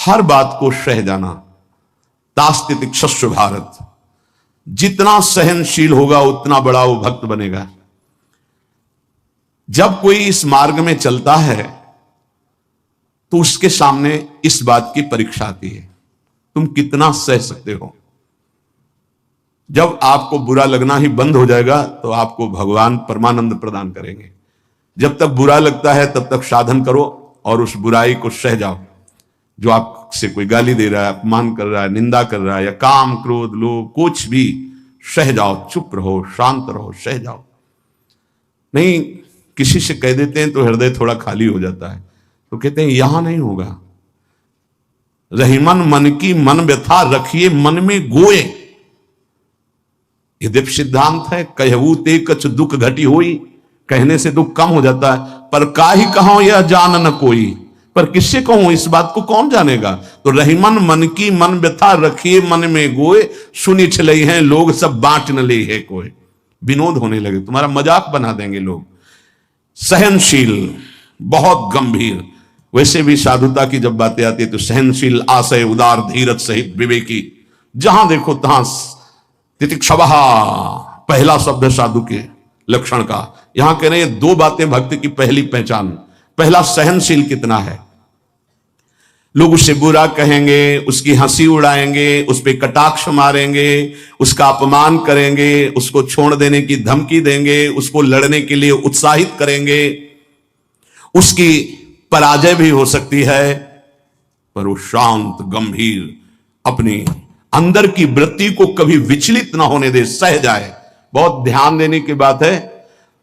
हर बात को सह जाना। तास्तितिक्षस्व भारत, जितना सहनशील होगा उतना बड़ा वो भक्त बनेगा। जब कोई इस मार्ग में चलता है तो उसके सामने इस बात की परीक्षा आती है, तुम कितना सह सकते हो। जब आपको बुरा लगना ही बंद हो जाएगा तो आपको भगवान परमानंद प्रदान करेंगे। जब तक बुरा लगता है तब तक साधन करो और उस बुराई को सह जाओ। जो आपसे कोई गाली दे रहा है, अपमान कर रहा है, निंदा कर रहा है, या काम क्रोध लोभ कुछ भी, सह जाओ, चुप रहो, शांत रहो, सह जाओ। नहीं, किसी से कह देते हैं तो हृदय थोड़ा खाली हो जाता है, तो कहते हैं यहां नहीं होगा। रहीमन मन की मन व्यथा रखिए मन में गोए, ये दिव्य सिद्धांत है। कहू ते कछ दुख घटी होई, कहने से दुख कम हो जाता है। पर काहि कहो यह जान न कोई, पर किससे कहूं इस बात को कौन जानेगा। तो रहीमन मन की मन व्यथा रखिए मन में गोए, सुनी छलई हैं लोग सब बांट न ले है कोई। विनोद होने लगे, तुम्हारा मजाक बना देंगे लोग। सहनशील, बहुत गंभीर। वैसे भी साधुता की जब बातें आती है तो सहनशील, आशय, उदार, धीरज सहित विवेकी, जहां देखो तहां तितिक्षवः पहला शब्द है साधु के लक्षण का। यहां कह रहे हैं दो बातें भक्त की पहली पहचान। पहला, सहनशील कितना है। लोग उससे बुरा कहेंगे, उसकी हंसी उड़ाएंगे, उस पर कटाक्ष मारेंगे, उसका अपमान करेंगे, उसको छोड़ देने की धमकी देंगे, उसको लड़ने के लिए उत्साहित करेंगे, उसकी पराजय भी हो सकती है, पर वो शांत गंभीर, अपनी अंदर की वृत्ति को कभी विचलित ना होने दे, सह जाए। बहुत ध्यान देने की बात है।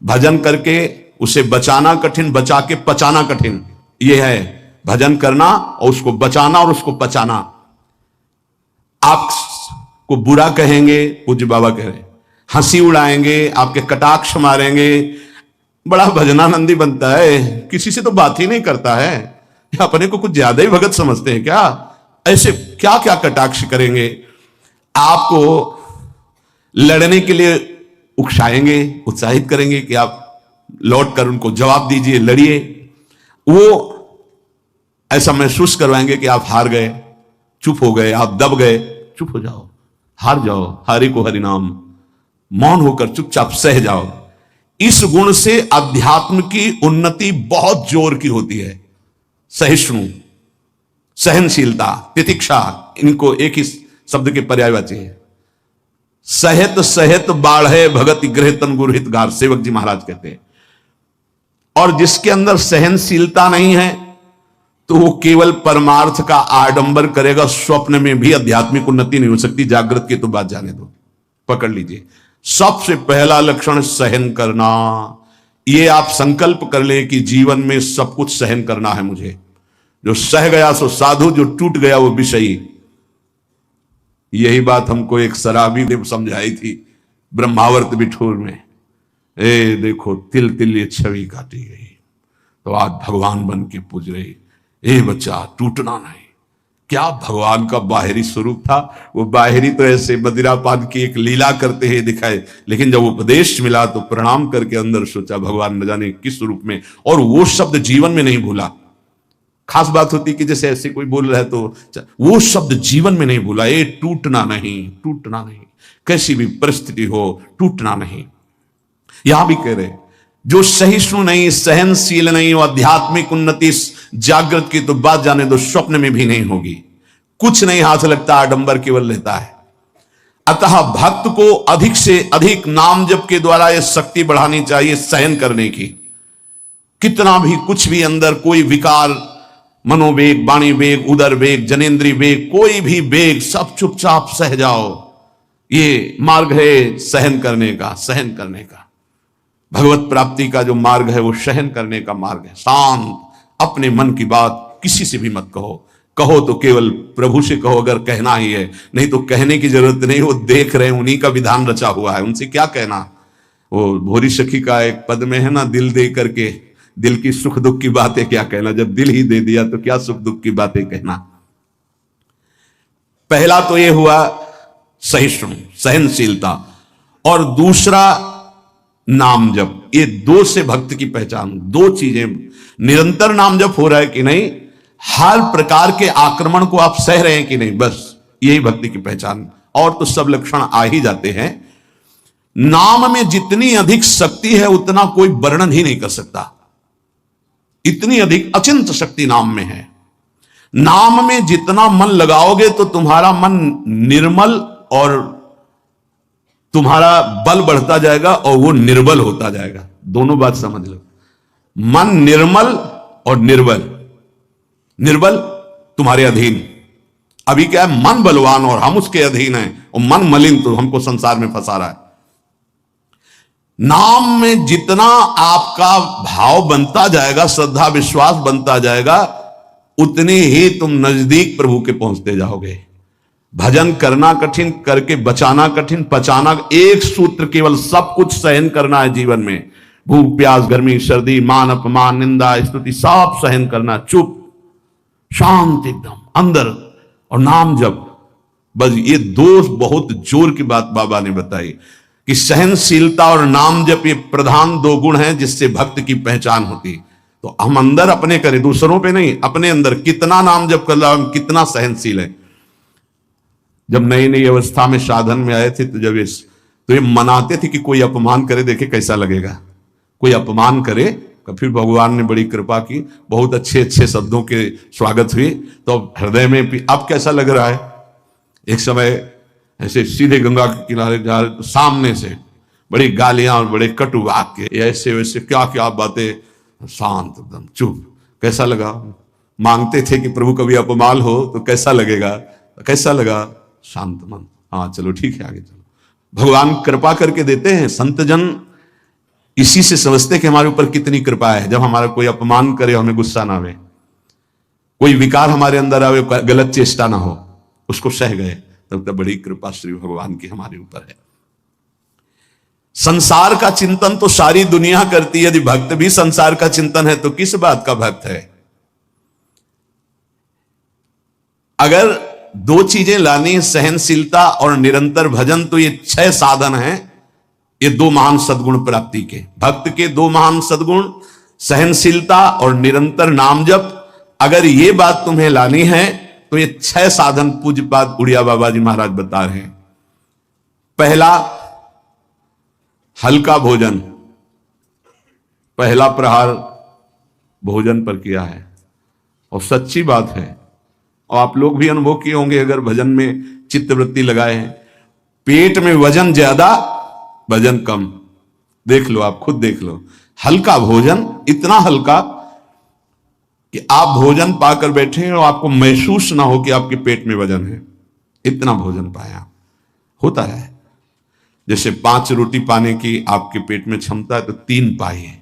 भजन करके उसे बचाना कठिन, बचा के पचाना कठिन। यह है भजन करना और उसको बचाना और उसको पचाना। आपको बुरा कहेंगे, पूज्य बाबा कह रहे, हंसी उड़ाएंगे, आपके कटाक्ष मारेंगे, बड़ा भजनानंदी बनता है, किसी से तो बात ही नहीं करता है, अपने को कुछ ज्यादा ही भगत समझते हैं क्या। ऐसे क्या क्या कटाक्ष करेंगे, आपको लड़ने के लिए उकसाएंगे, उत्साहित करेंगे कि आप लौट कर उनको जवाब दीजिए, लड़िए। वो ऐसा महसूस करवाएंगे कि आप हार गए, चुप हो गए, आप दब गए। चुप हो जाओ, हार जाओ, हरि को हरि नाम, मौन होकर चुपचाप सह जाओ। इस गुण से अध्यात्म की उन्नति बहुत जोर की होती है। सहिष्णु, सहनशीलता, तितिक्षा, इनको एक ही शब्द के पर्यायवाची है। सहित सहित बाढ़े भगति गृह तन गुरु हित गार, सेवक जी महाराज कहते हैं। और जिसके अंदर सहनशीलता नहीं है तो वो केवल परमार्थ का आडंबर करेगा, स्वप्न में भी आध्यात्मिक उन्नति नहीं हो सकती। जागृत की तो बात जाने दो, पकड़ लीजिए। सबसे पहला लक्षण सहन करना। ये आप संकल्प कर ले कि जीवन में सब कुछ सहन करना है मुझे। जो सह गया सो साधु, जो टूट गया वो विषयी। यही बात हमको एक शराबी ने समझाई थी ब्रह्मावर्त बिठूर में। ए देखो, तिल तिल ये छवि काटी गई तो आज भगवान बन के पूज रही। ए बच्चा, टूटना नहीं। क्या भगवान का बाहरी स्वरूप था। वो बाहरी तो ऐसे मदिरापान की एक लीला करते हुए दिखाए, लेकिन जब उपदेश मिला तो प्रणाम करके अंदर सोचा भगवान न जाने किस रूप में, और वो शब्द जीवन में नहीं भूला। खास बात होती कि जैसे ऐसे कोई बोल रहा है तो वो शब्द जीवन में नहीं भूला। ये टूटना नहीं, टूटना नहीं, कैसी भी परिस्थिति हो टूटना नहीं। यहां भी कह रहे, जो सहिष्णु नहीं, सहनशील नहीं, वो आध्यात्मिक उन्नति जागृत की तो बात जाने दो, स्वप्न में भी नहीं होगी। कुछ नहीं हाथ लगता, आडंबर केवल लेता है। अतः भक्त को अधिक से अधिक नाम जप के द्वारा यह शक्ति बढ़ानी चाहिए सहन करने की। कितना भी कुछ भी अंदर कोई विकार, मनोवेग, वाणी वेग, उदर वेग, जनेन्द्रीय वेग, कोई भी वेग, सब चुपचाप सह जाओ। ये मार्ग है सहन करने का, सहन करने का। भगवत प्राप्ति का जो मार्ग है वो सहन करने का मार्ग है। शांत, अपने मन की बात किसी से भी मत कहो। कहो तो केवल प्रभु से कहो, अगर कहना ही है, नहीं तो कहने की जरूरत नहीं। वो देख रहे हैं, उन्हीं का विधान रचा हुआ है, उनसे क्या कहना। वो भोरी सखी का एक पद में है ना, दिल दे करके दिल की सुख दुख की बातें क्या कहना। जब दिल ही दे दिया तो क्या सुख दुख की बातें कहना। पहला तो यह हुआ सहिष्णु, सहनशीलता, और दूसरा नाम जप। ये दो से भक्त की पहचान, दो चीजें। निरंतर नाम जप हो रहा है कि नहीं, हर प्रकार के आक्रमण को आप सह रहे हैं कि नहीं, बस यही भक्ति की पहचान। और तो सब लक्षण आ ही जाते हैं। नाम में जितनी अधिक शक्ति है उतना कोई वर्णन ही नहीं कर सकता। इतनी अधिक अचिंत शक्ति नाम में है। नाम में जितना मन लगाओगे तो तुम्हारा मन निर्मल और तुम्हारा बल बढ़ता जाएगा और वो निर्बल होता जाएगा। दोनों बात समझ लो। मन निर्मल और निर्बल, निर्बल तुम्हारे अधीन। अभी क्या है, मन बलवान और हम उसके अधीन हैं, और मन मलिन तो हमको संसार में फंसा रहा है। नाम में जितना आपका भाव बनता जाएगा, श्रद्धा विश्वास बनता जाएगा, उतने ही तुम नजदीक प्रभु के पहुंचते जाओगे। भजन करना कठिन, करके बचाना कठिन, पचाना एक सूत्र केवल, सब कुछ सहन करना है जीवन में। भूख प्यास गर्मी सर्दी मान अपमान निंदा स्तुति सब सहन करना, चुप शांत एकदम अंदर, और नाम जप। बस ये दो बहुत जोर की बात बाबा ने बताई कि सहनशीलता और नाम जप ये प्रधान दो गुण हैं जिससे भक्त की पहचान होती। तो हम अंदर अपने करें, दूसरों पे नहीं, अपने अंदर कितना नाम जप कर रहा, हम कितना सहनशील है। जब नई नई अवस्था में साधन में आए थे तो ये मनाते थे कि कोई अपमान करे देखे कैसा लगेगा। कोई अपमान करे तो फिर भगवान ने बड़ी कृपा की, बहुत अच्छे अच्छे शब्दों के स्वागत हुए, तो हृदय में भी अब कैसा लग रहा है। एक समय ऐसे सीधे गंगा के किनारे जा रहे तो सामने से बड़ी गालियां और बड़े कटु वाक्य, ऐसे वैसे क्या क्या बातें, शांत एकदम चुप। कैसा लगा। मांगते थे कि प्रभु कभी अपमान हो तो कैसा लगेगा, कैसा लगा, शांत मन, हाँ चलो ठीक है आगे चलो। भगवान कृपा करके देते हैं। संत जन इसी से समझते कि हमारे ऊपर कितनी कृपा है। जब हमारा कोई अपमान करे हमें गुस्सा ना आवे, कोई विकार हमारे अंदर आवे, गलत चेष्टा ना हो, उसको सह गए, तब तक बड़ी कृपा श्री भगवान की हमारे ऊपर है। संसार का चिंतन तो सारी दुनिया करती है, यदि भक्त भी संसार का चिंतन है तो किस बात का भक्त है। अगर दो चीजें लानी है, सहनशीलता और निरंतर भजन, तो ये 6 साधन हैं। ये 2 महान सद्गुण प्राप्ति के, भक्त के 2 महान सद्गुण, सहनशीलता और निरंतर नाम जप। अगर ये बात तुम्हें लानी है तो ये 6 साधन पूज्यपाद उड़िया बाबा जी महाराज बता रहे हैं। पहला, हल्का भोजन। पहला प्रहार भोजन पर किया है, और सच्ची बात है, और आप लोग भी अनुभव किए होंगे अगर भजन में चित्तवृत्ति लगाए हैं। पेट में वजन ज्यादा, वजन कम। देख लो, आप खुद देख लो। हल्का भोजन, इतना हल्का कि आप भोजन पाकर बैठे और आपको महसूस ना हो कि आपके पेट में वजन है, इतना भोजन पाया। होता है जैसे 5 रोटी पाने की आपके पेट में क्षमता है तो 3 पाइए,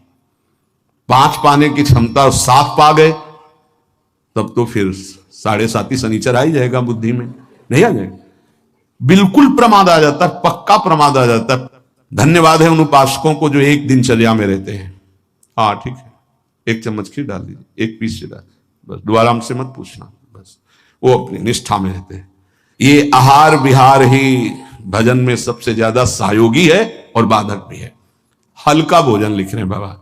5 पाने की क्षमता और 7 पा गए, तब तो फिर 7.5 शनिचर आ ही जाएगा बुद्धि में, नहीं आ जाएगा। बिल्कुल प्रमाद आ जाता है, पक्का प्रमाद आ जाता है। धन्यवाद है उन उपासकों को जो एक दिनचर्या में रहते हैं। हाँ ठीक है, 1 चम्मच खीर डाल दीजिए, 1 पीस से डाल, बस दोबारा हमसे मत पूछना, बस वो अपनी निष्ठा में रहते हैं। ये आहार विहार ही भजन में सबसे ज्यादा सहयोगी है और बाधक भी है। हल्का भोजन लिख रहे हैं बाबा।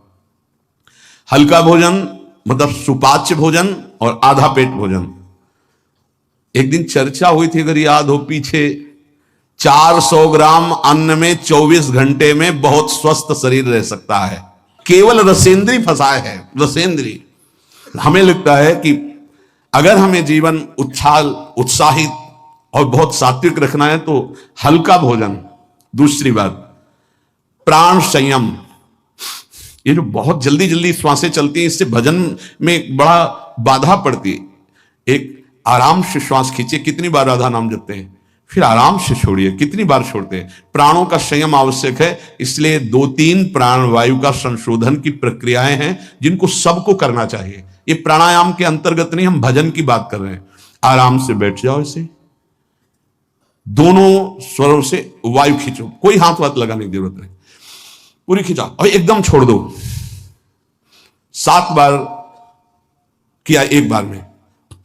हल्का भोजन मतलब सुपाच्य भोजन और आधा पेट भोजन। एक दिन चर्चा हुई थी, अगर याद हो पीछे, 400 ग्राम अन्न में 24 घंटे में बहुत स्वस्थ शरीर रह सकता है। केवल रसेंद्री फंसाए है, रसेंद्री। हमें लगता है कि अगर हमें जीवन उत्साहित और बहुत सात्विक रखना है तो हल्का भोजन। दूसरी बात, प्राण संयम। ये जो बहुत जल्दी जल्दी श्वासें चलती हैं, इससे भजन में बड़ा बाधा पड़ती है। एक आराम से श्वास खींचिए, कितनी बार राधा नाम जपते हैं, फिर आराम से छोड़िए, कितनी बार छोड़ते हैं। प्राणों का संयम आवश्यक है, इसलिए 2-3 प्राण वायु का संशोधन की प्रक्रियाएं हैं जिनको सबको करना चाहिए। ये प्राणायाम के अंतर्गत नहीं, हम भजन की बात कर रहे हैं। आराम से बैठ जाओ, इसे दोनों स्वरों से वायु खींचो, कोई हाथ वाथ लगाने की जरूरत नहीं, पूरी खींचा और एकदम छोड़ दो। 7 बार किया एक बार में,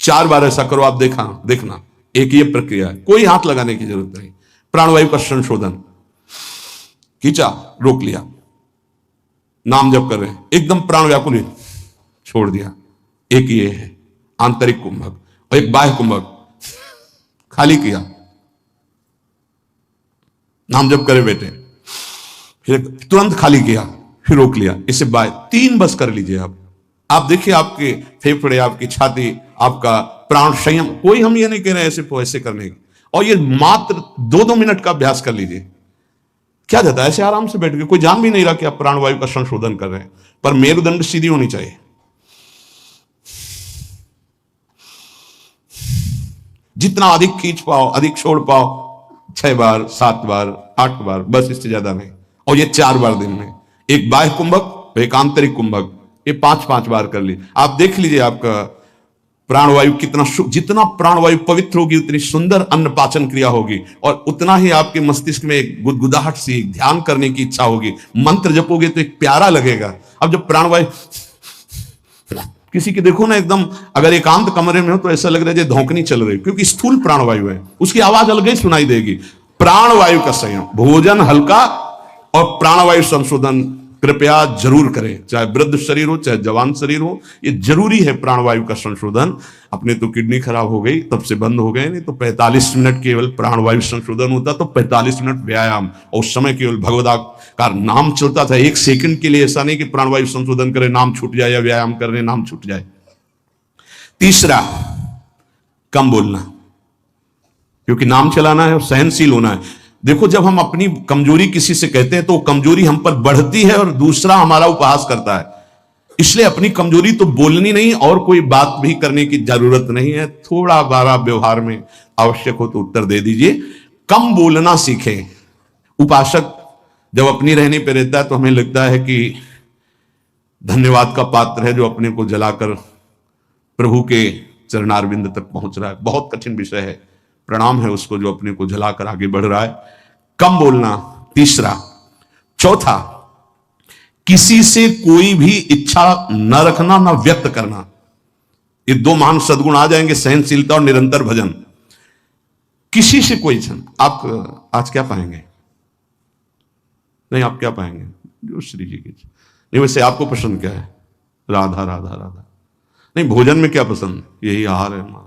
4 बार ऐसा करो, आप देखना एक ये प्रक्रिया है, कोई हाथ लगाने की जरूरत नहीं। प्राणवायु का संशोधन, खींचा, रोक लिया, नाम जप कर रहे हैं, एकदम प्राण व्याकुल, छोड़ दिया, एक ये है। आंतरिक कुंभक, और एक बाह्य कुंभक। खाली किया, नाम जप करे बेटे, फिर तुरंत खाली किया, फिर रोक लिया, इसे बाय 3 बस कर लीजिए आप देखिए आपके फेफड़े, आपकी छाती, आपका प्राण संयम। कोई हम ये नहीं कह रहे ऐसे ऐसे करने की, और ये मात्र 2-2 मिनट का अभ्यास कर लीजिए। क्या जाता है ऐसे आराम से बैठ के, कोई जान भी नहीं रहा कि आप प्राणवायु का संशोधन कर रहे हैं, पर मेरुदंड सीधी होनी चाहिए। जितना अधिक खींच पाओ, अधिक छोड़ पाओ, 6 बार, 7 बार, 8 बार, बस, इससे ज्यादा नहीं। और ये 4 बार दिन में, एक बाह्य कुंभक, एक आंतरिक कुंभक, ये 5-5 बार कर ली। आप देख लीजिए आपका प्राणवायु कितना, जितना प्राणवायु पवित्र होगी उतनी सुंदर अन्न पाचन क्रिया होगी, और उतना ही आपके मस्तिष्क में एक गुदगुदाहट सी, ध्यान करने की इच्छा होगी। मंत्र जपोगे तो एक प्यारा लगेगा। अब जब प्राणवायु किसी की देखो ना, एकदम अगर एकांत कमरे में हो तो ऐसा लग रहा है जैसे धौंकनी चल रही, क्योंकि स्थूल प्राणवायु है, उसकी आवाज अलग ही सुनाई देगी। प्राणवायु का संयम, भोजन हल्का और प्राणवायु संशोधन कृपया जरूर करें, चाहे वृद्ध शरीर हो चाहे जवान शरीर हो, ये जरूरी है प्राणवायु का संशोधन। अपने तो किडनी खराब हो गई तब से बंद हो गए, नहीं तो 45 मिनट केवल प्राणवायु संशोधन होता, तो 45 मिनट व्यायाम, और उस समय केवल भगवदा का नाम चलता था। 1 सेकंड के लिए ऐसा नहीं कि प्राणवायु संशोधन करे नाम छूट जाए, या व्यायाम करने नाम छूट जाए। तीसरा, कम बोलना, क्योंकि नाम चलाना है और सहनशील होना है। देखो, जब हम अपनी कमजोरी किसी से कहते हैं तो कमजोरी हम पर बढ़ती है और दूसरा हमारा उपहास करता है। इसलिए अपनी कमजोरी तो बोलनी नहीं, और कोई बात भी करने की जरूरत नहीं है। थोड़ा बारा व्यवहार में आवश्यक हो तो उत्तर दे दीजिए। कम बोलना सीखें। उपासक जब अपनी रहने पर रहता है तो हमें लगता है कि धन्यवाद का पात्र है जो अपने को जलाकर प्रभु के चरणारविंद तक पहुंच रहा है। बहुत कठिन विषय है, प्रणाम है उसको जो अपने को जलाकर आगे बढ़ रहा है। कम बोलना, तीसरा। चौथा, किसी से कोई भी इच्छा न रखना, न व्यक्त करना। ये 2 महान सद्गुण आ जाएंगे, सहनशीलता और निरंतर भजन। किसी से कोई इच्छा, आप आज क्या पाएंगे? नहीं, आप क्या पाएंगे? जो श्री जी की इच्छा नहीं। वैसे आपको पसंद क्या है? राधा राधा राधा। नहीं, भोजन में क्या पसंद? यही आहार है हमारा।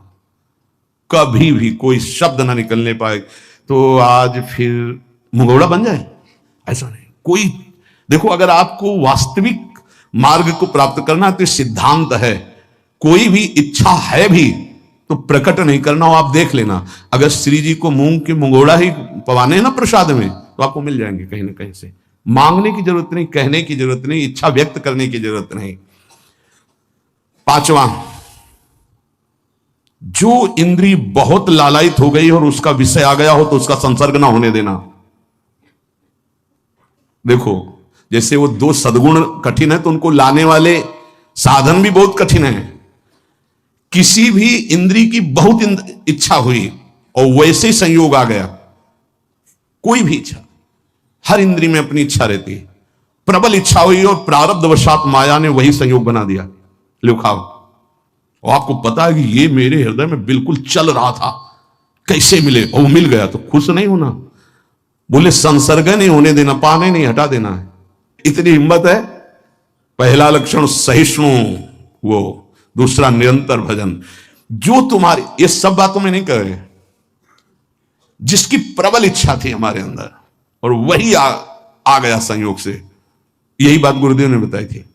कभी भी कोई शब्द ना निकलने पाए तो आज फिर मुंगौड़ा बन जाए, ऐसा नहीं। कोई देखो, अगर आपको वास्तविक मार्ग को प्राप्त करना तो सिद्धांत है, कोई भी इच्छा है भी तो प्रकट नहीं करना हो। आप देख लेना, अगर श्री जी को मूंग के मुंगौड़ा ही पवाने हैं ना प्रसाद में, तो आपको मिल जाएंगे कहीं ना कहीं से। मांगने की जरूरत नहीं, कहने की जरूरत नहीं, इच्छा व्यक्त करने की जरूरत नहीं। 5वां, जो इंद्री बहुत लालायित हो गई और उसका विषय आ गया हो तो उसका संसर्ग ना होने देना। देखो, जैसे वो 2 सद्गुण कठिन है तो उनको लाने वाले साधन भी बहुत कठिन है। किसी भी इंद्री की बहुत इच्छा हुई और वैसे ही संयोग आ गया, कोई भी इच्छा, हर इंद्री में अपनी इच्छा रहती है। प्रबल इच्छा हुई और प्रारब्धवशात माया ने वही संयोग बना दिया, लो खाओ। और आपको पता है कि ये मेरे हृदय में बिल्कुल चल रहा था, कैसे मिले, और मिल गया, तो खुश नहीं होना। बोले संसर्ग नहीं होने देना, पाने नहीं, हटा देना है। इतनी हिम्मत है। पहला लक्षण सहिष्णु, वो दूसरा निरंतर भजन। जो तुम्हारी, ये सब बातों में नहीं कह रहे, जिसकी प्रबल इच्छा थी हमारे अंदर और वही आ गया संयोग से, यही बात गुरुदेव ने बताई थी।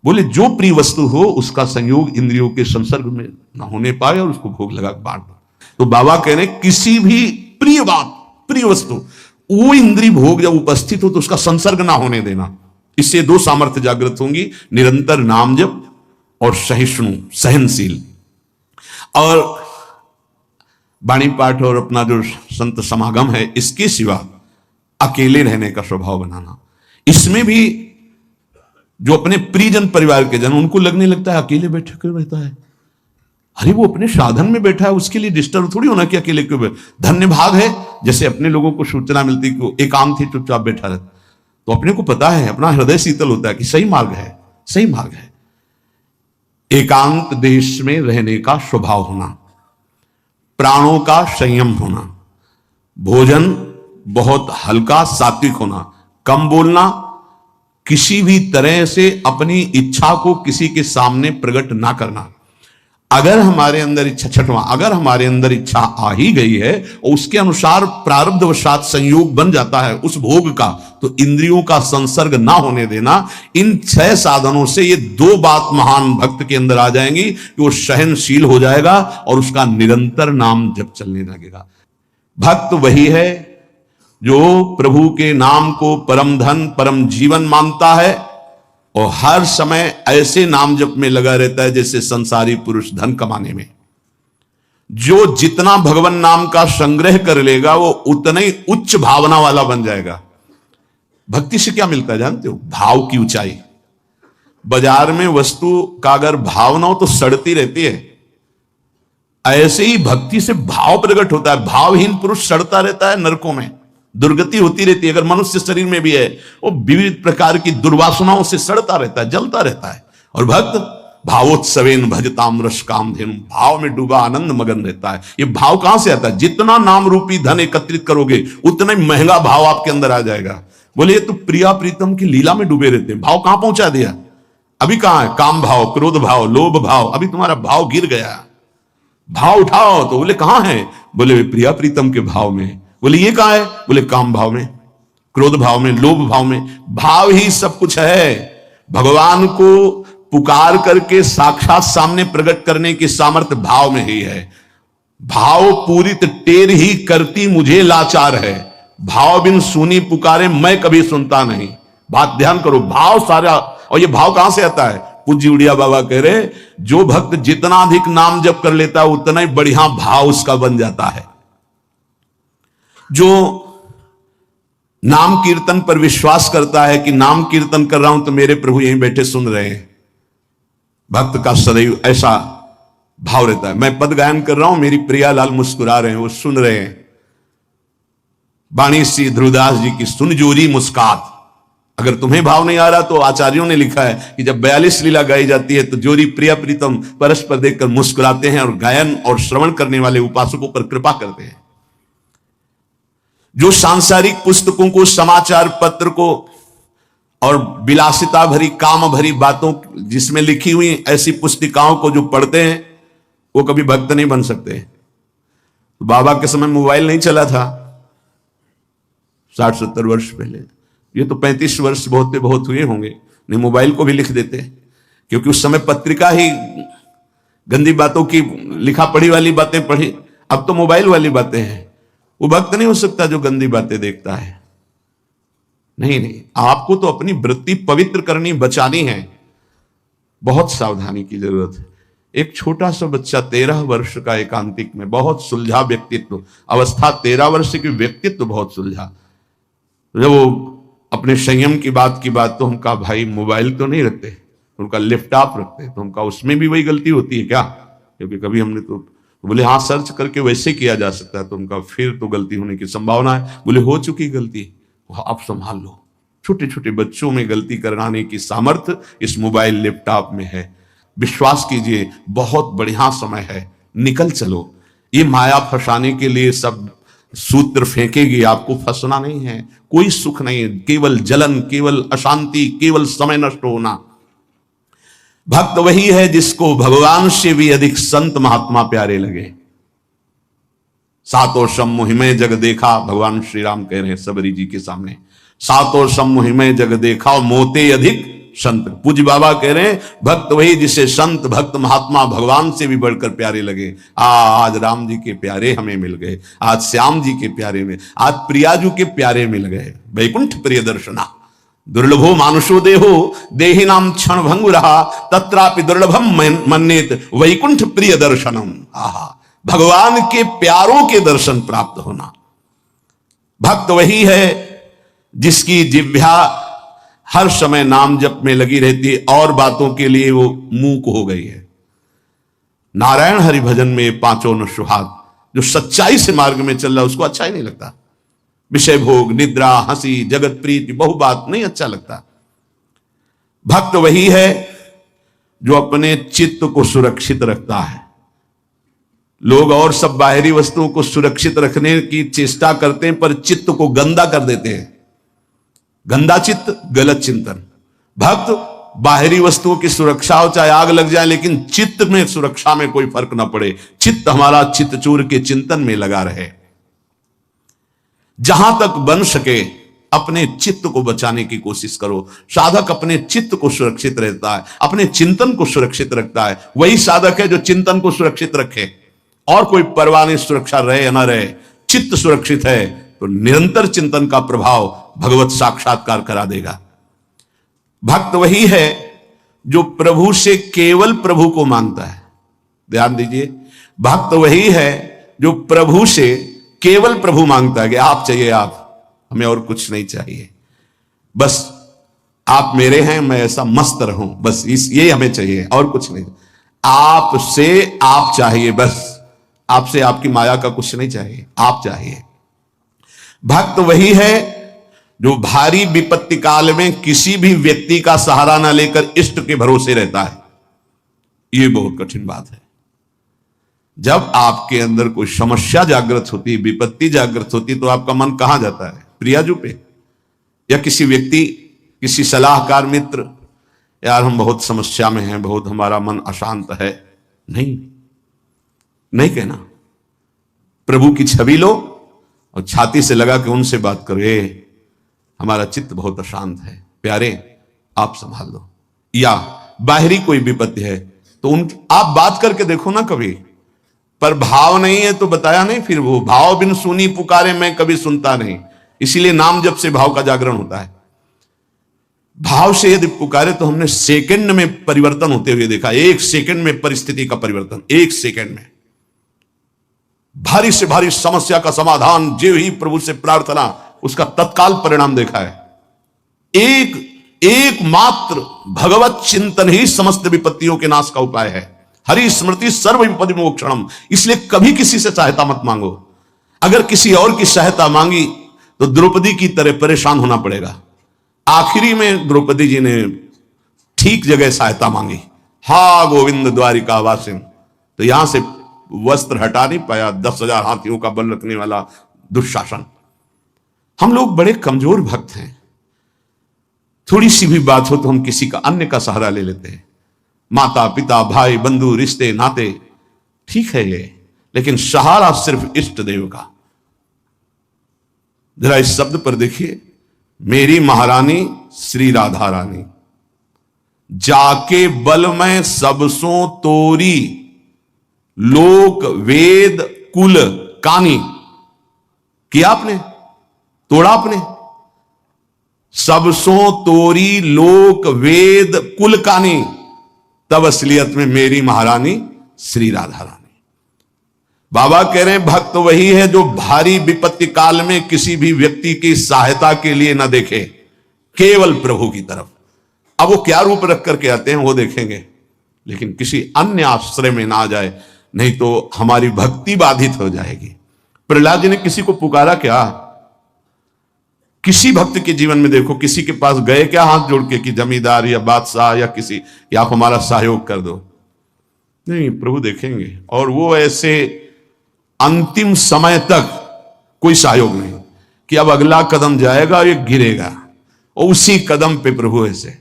बोले जो प्रिय वस्तु हो उसका संयोग इंद्रियों के संसर्ग में ना होने पाए और उसको भोग लगा बांट दो। तो बाबा कह रहे किसी भी प्रिय बात, प्रिय वस्तु, वो इंद्रिय भोग जब उपस्थित हो तो उसका संसर्ग ना होने देना। इससे 2 सामर्थ्य जागृत होंगी, निरंतर नाम जप और सहिष्णु, सहनशील। और वाणी पाठ और अपना जो संत समागम है, इसके सिवा अकेले रहने का स्वभाव बनाना। इसमें भी जो अपने प्रियजन परिवार के जन, उनको लगने लगता है अकेले बैठे क्यों रहता है। अरे वो अपने साधन में बैठा है, उसके लिए डिस्टर्ब थोड़ी होना कि अकेले क्यों बैठे। धन्य भाग है जैसे अपने लोगों को सूचना मिलती कि एकांत ही चुपचाप बैठा रहता, तो अपने को पता है, अपना हृदय शीतल होता है कि सही मार्ग है, सही मार्ग है। एकांत देश में रहने का स्वभाव होना, प्राणों का संयम होना, भोजन बहुत हल्का सात्विक होना, कम बोलना, किसी भी तरह से अपनी इच्छा को किसी के सामने प्रकट ना करना। अगर हमारे अंदर इच्छा, छठवां, अगर हमारे अंदर इच्छा आ ही गई है और उसके अनुसार प्रारब्धवशात संयोग बन जाता है उस भोग का, तो इंद्रियों का संसर्ग ना होने देना। इन 6 साधनों से ये 2 बात महान भक्त के अंदर आ जाएंगी कि वो सहनशील हो जाएगा और उसका निरंतर नाम जप चलने लगेगा। भक्त वही है जो प्रभु के नाम को परम धन परम जीवन मानता है और हर समय ऐसे नाम जप में लगा रहता है जैसे संसारी पुरुष धन कमाने में। जो जितना भगवान नाम का संग्रह कर लेगा वो उतना ही उच्च भावना वाला बन जाएगा। भक्ति से क्या मिलता है जानते हो? भाव की ऊंचाई। बाजार में वस्तु का अगर भाव ना हो तो सड़ती रहती है, ऐसे ही भक्ति से भाव प्रकट होता है। भावहीन पुरुष सड़ता रहता है, नरकों में दुर्गति होती रहती है। अगर मनुष्य शरीर में भी है वो विविध प्रकार की दुर्वासनाओं से सड़ता रहता है, जलता रहता है। और भक्त भावोत्सवेन भजताम रस कामधेनु, भाव में डूबा आनंद मगन रहता है। ये भाव कहां से आता है? जितना नाम रूपी धन एकत्रित करोगे उतना ही महंगा भाव आपके अंदर आ जाएगा। बोले ये तो प्रिया प्रीतम की लीला में डूबे रहते हैं, भाव कहां पहुंचा दिया? अभी कहां है? काम भाव, क्रोध भाव, लोभ भाव, अभी तुम्हारा भाव गिर गया। भाव उठाओ तो बोले कहां है? बोले प्रिया प्रीतम के भाव में। बोले ये कहां है? बोले काम भाव में, क्रोध भाव में, लोभ भाव में। भाव ही सब कुछ है। भगवान को पुकार करके साक्षात सामने प्रकट करने की सामर्थ्य भाव में ही है। भाव पूरित टेर ही करती मुझे लाचार है, भाव बिन सुनी पुकारे मैं कभी सुनता नहीं। बात ध्यान करो, भाव सारा। और ये भाव कहां से आता है? पूज्य उड़िया बाबा कह रहे जो भक्त जितना अधिक नाम जप कर लेता है उतना ही बढ़िया भाव उसका बन जाता है। जो नाम कीर्तन पर विश्वास करता है कि नाम कीर्तन कर रहा हूं तो मेरे प्रभु यहीं बैठे सुन रहे हैं, भक्त का सदैव ऐसा भाव रहता है। मैं पद गायन कर रहा हूं, मेरी प्रियालाल मुस्कुरा रहे हैं, वो सुन रहे हैं। बाणी श्री ध्रुवदास जी की सुन जोरी मुस्कात। अगर तुम्हें भाव नहीं आ रहा तो आचार्यों ने लिखा है कि जब 42 लीला गाई जाती है तो जोरी प्रिया प्रीतम परस्पर देखकर मुस्कुराते हैं और गायन और श्रवण करने वाले उपासकों पर कृपा करते हैं। जो सांसारिक पुस्तकों को, समाचार पत्र को और विलासिता भरी काम भरी बातों जिसमें लिखी हुई ऐसी पुस्तिकाओं को जो पढ़ते हैं वो कभी भक्त नहीं बन सकते। तो बाबा के समय मोबाइल नहीं चला था 60-70 वर्ष पहले। ये तो 35 वर्ष बहुत हुए होंगे, नहीं मोबाइल को भी लिख देते, क्योंकि उस समय पत्रिका ही गंदी बातों की लिखा पढ़ी वाली बातें पढ़ी। अब तो मोबाइल वाली बातें हैं। वो भक्त नहीं हो सकता जो गंदी बातें देखता है। नहीं, आपको तो अपनी वृत्ति पवित्र करनी, बचानी है। बहुत सावधानी की जरूरत है। एक छोटा सा बच्चा 13 वर्ष का, एकांतिक में, बहुत सुलझा व्यक्तित्व, अवस्था 13 वर्ष की, व्यक्तित्व बहुत सुलझा। जब वो अपने संयम की बात तो हम कहा भाई मोबाइल तो नहीं रखते, उनका लैपटॉप रखते। तो हम कहा उसमें भी वही गलती होती है क्या? क्योंकि कभी हमने तो बोले हाँ सर्च करके वैसे किया जा सकता है। तो उनका फिर तो गलती होने की संभावना है। बोले हो चुकी गलती, आप संभाल लो। छोटे छोटे बच्चों में गलती कराने की सामर्थ्य इस मोबाइल लैपटॉप में है। विश्वास कीजिए बहुत बढ़िया समय है, निकल चलो। ये माया फंसाने के लिए सब सूत्र फेंकेगी, आपको फंसना नहीं है। कोई सुख नहीं है, केवल जलन, केवल अशांति, केवल समय नष्ट होना। भक्त वही है जिसको भगवान से भी अधिक संत महात्मा प्यारे लगे। सातों सम्मोहि में जग देखा, भगवान श्री राम कह रहे हैं सबरी जी के सामने, सातों सम्मोहि में जग देखा मोते अधिक संत। पूज्य बाबा कह रहे हैं भक्त वही जिसे संत भक्त महात्मा भगवान से भी बढ़कर प्यारे लगे। आज राम जी के प्यारे हमें मिल गए, आज श्याम जी के प्यारे में, आज प्रियाजू के प्यारे मिल गए। वैकुंठ प्रिय दर्शना दुर्लभो मानुषो देहो देहि नाम क्षण भंगु रहा तत्रापि दुर्लभम मन्येत वैकुंठ प्रिय दर्शनम। आहा, भगवान के प्यारों के दर्शन प्राप्त होना। भक्त वही है जिसकी जिह्वा हर समय नाम जप में लगी रहती है और बातों के लिए वो मूक हो गई है। नारायण हरि भजन में पांचों न सुहाग, जो सच्चाई से मार्ग में चल रहा है उसको अच्छा ही नहीं लगता। विषय भोग, निद्रा, हंसी, जगत प्रीति, बहु बात नहीं अच्छा लगता। भक्त वही है जो अपने चित्त को सुरक्षित रखता है। लोग और सब बाहरी वस्तुओं को सुरक्षित रखने की चेष्टा करते हैं पर चित्त को गंदा कर देते हैं। गंदा चित्त, गलत चिंतन। भक्त बाहरी वस्तुओं की सुरक्षा हो, चाहे आग लग जाए, लेकिन चित्त में सुरक्षा में कोई फर्क ना पड़े। चित्त हमारा चित्तचूर के चिंतन में लगा रहे। जहां तक बन सके अपने चित्त को बचाने की कोशिश करो। साधक अपने चित्त को सुरक्षित रहता है, अपने चिंतन को सुरक्षित रखता है। वही साधक है जो चिंतन को सुरक्षित रखे। और कोई परवाह नहीं, सुरक्षा रहे या ना रहे, चित्त सुरक्षित है तो निरंतर चिंतन का प्रभाव भगवत साक्षात्कार करा देगा। भक्त वही है जो प्रभु से केवल प्रभु को मांगता है। ध्यान दीजिए, भक्त वही है जो प्रभु से केवल प्रभु मांगता है कि आप चाहिए आप, हमें और कुछ नहीं चाहिए, बस आप मेरे हैं, मैं ऐसा मस्त रहूं, बस ये हमें चाहिए और कुछ नहीं। आपसे आप चाहिए, बस आपसे आपकी माया का कुछ नहीं चाहिए, आप चाहिए। भक्त वही है जो भारी विपत्ति काल में किसी भी व्यक्ति का सहारा ना लेकर इष्ट के भरोसे रहता है। यह बहुत कठिन बात है। जब आपके अंदर कोई समस्या जागृत होती, विपत्ति जागृत होती, तो आपका मन कहां जाता है? प्रियाजू पे या किसी व्यक्ति, किसी सलाहकार मित्र, यार हम बहुत समस्या में हैं, बहुत हमारा मन अशांत है। नहीं कहना। प्रभु की छवि लो और छाती से लगा के उनसे बात करो, हमारा चित्त बहुत अशांत है, प्यारे आप संभाल लो। या बाहरी कोई विपत्ति है तो आप बात करके देखो ना कभी, पर भाव नहीं है तो बताया नहीं, फिर वो भाव बिन सुनी पुकारे मैं कभी सुनता नहीं। इसीलिए नाम जप से भाव का जागरण होता है। भाव से यदि पुकारे तो हमने सेकंड में परिवर्तन होते हुए देखा। 1 सेकंड में परिस्थिति का परिवर्तन, 1 सेकंड में। भारी से भारी समस्या का समाधान जो ही प्रभु से प्रार्थना, उसका तत्काल परिणाम देखा है। एक मात्र भगवत चिंतन ही समस्त विपत्तियों के नाश का उपाय है। हरि स्मृति सर्व विपदि मोक्षणम। इसलिए कभी किसी से सहायता मत मांगो। अगर किसी और की सहायता मांगी तो द्रौपदी की तरह परेशान होना पड़ेगा। आखिरी में द्रौपदी जी ने ठीक जगह सहायता मांगी। हा गोविंद द्वारिका वासिन, तो यहां से वस्त्र हटा नहीं पाया 10,000 हाथियों का बल रखने वाला दुशासन। हम लोग बड़े कमजोर भक्त हैं। थोड़ी सी भी बात हो तो हम किसी का, अन्य का सहारा ले लेते हैं। माता पिता भाई बंधु रिश्ते नाते ठीक है ये, लेकिन सहारा सिर्फ इष्ट देव का। जरा इस शब्द पर देखिए, मेरी महारानी श्री राधा रानी, जाके बल में सबसों तोरी, लोक वेद कुल कानी। किया आपने, तोड़ा आपने। सबसों तोरी लोक वेद कुल कानी, तब असलियत में मेरी महारानी श्री राधा रानी। बाबा कह रहे हैं भक्त वही है जो भारी विपत्ति काल में किसी भी व्यक्ति की सहायता के लिए न देखे, केवल प्रभु की तरफ। अब वो क्या रूप रख करके आते हैं वो देखेंगे, लेकिन किसी अन्य आश्रय में ना आ जाए, नहीं तो हमारी भक्ति बाधित हो जाएगी। प्रहलाद जी ने किसी को पुकारा क्या? किसी भक्त के जीवन में देखो, किसी के पास गए क्या हाथ जोड़ के कि जमींदार या बादशाह या किसी, या आप हमारा सहयोग कर दो? नहीं, प्रभु देखेंगे। और वो ऐसे अंतिम समय तक कोई सहयोग नहीं कि अब अगला कदम जाएगा ये गिरेगा, और उसी कदम पे प्रभु ऐसे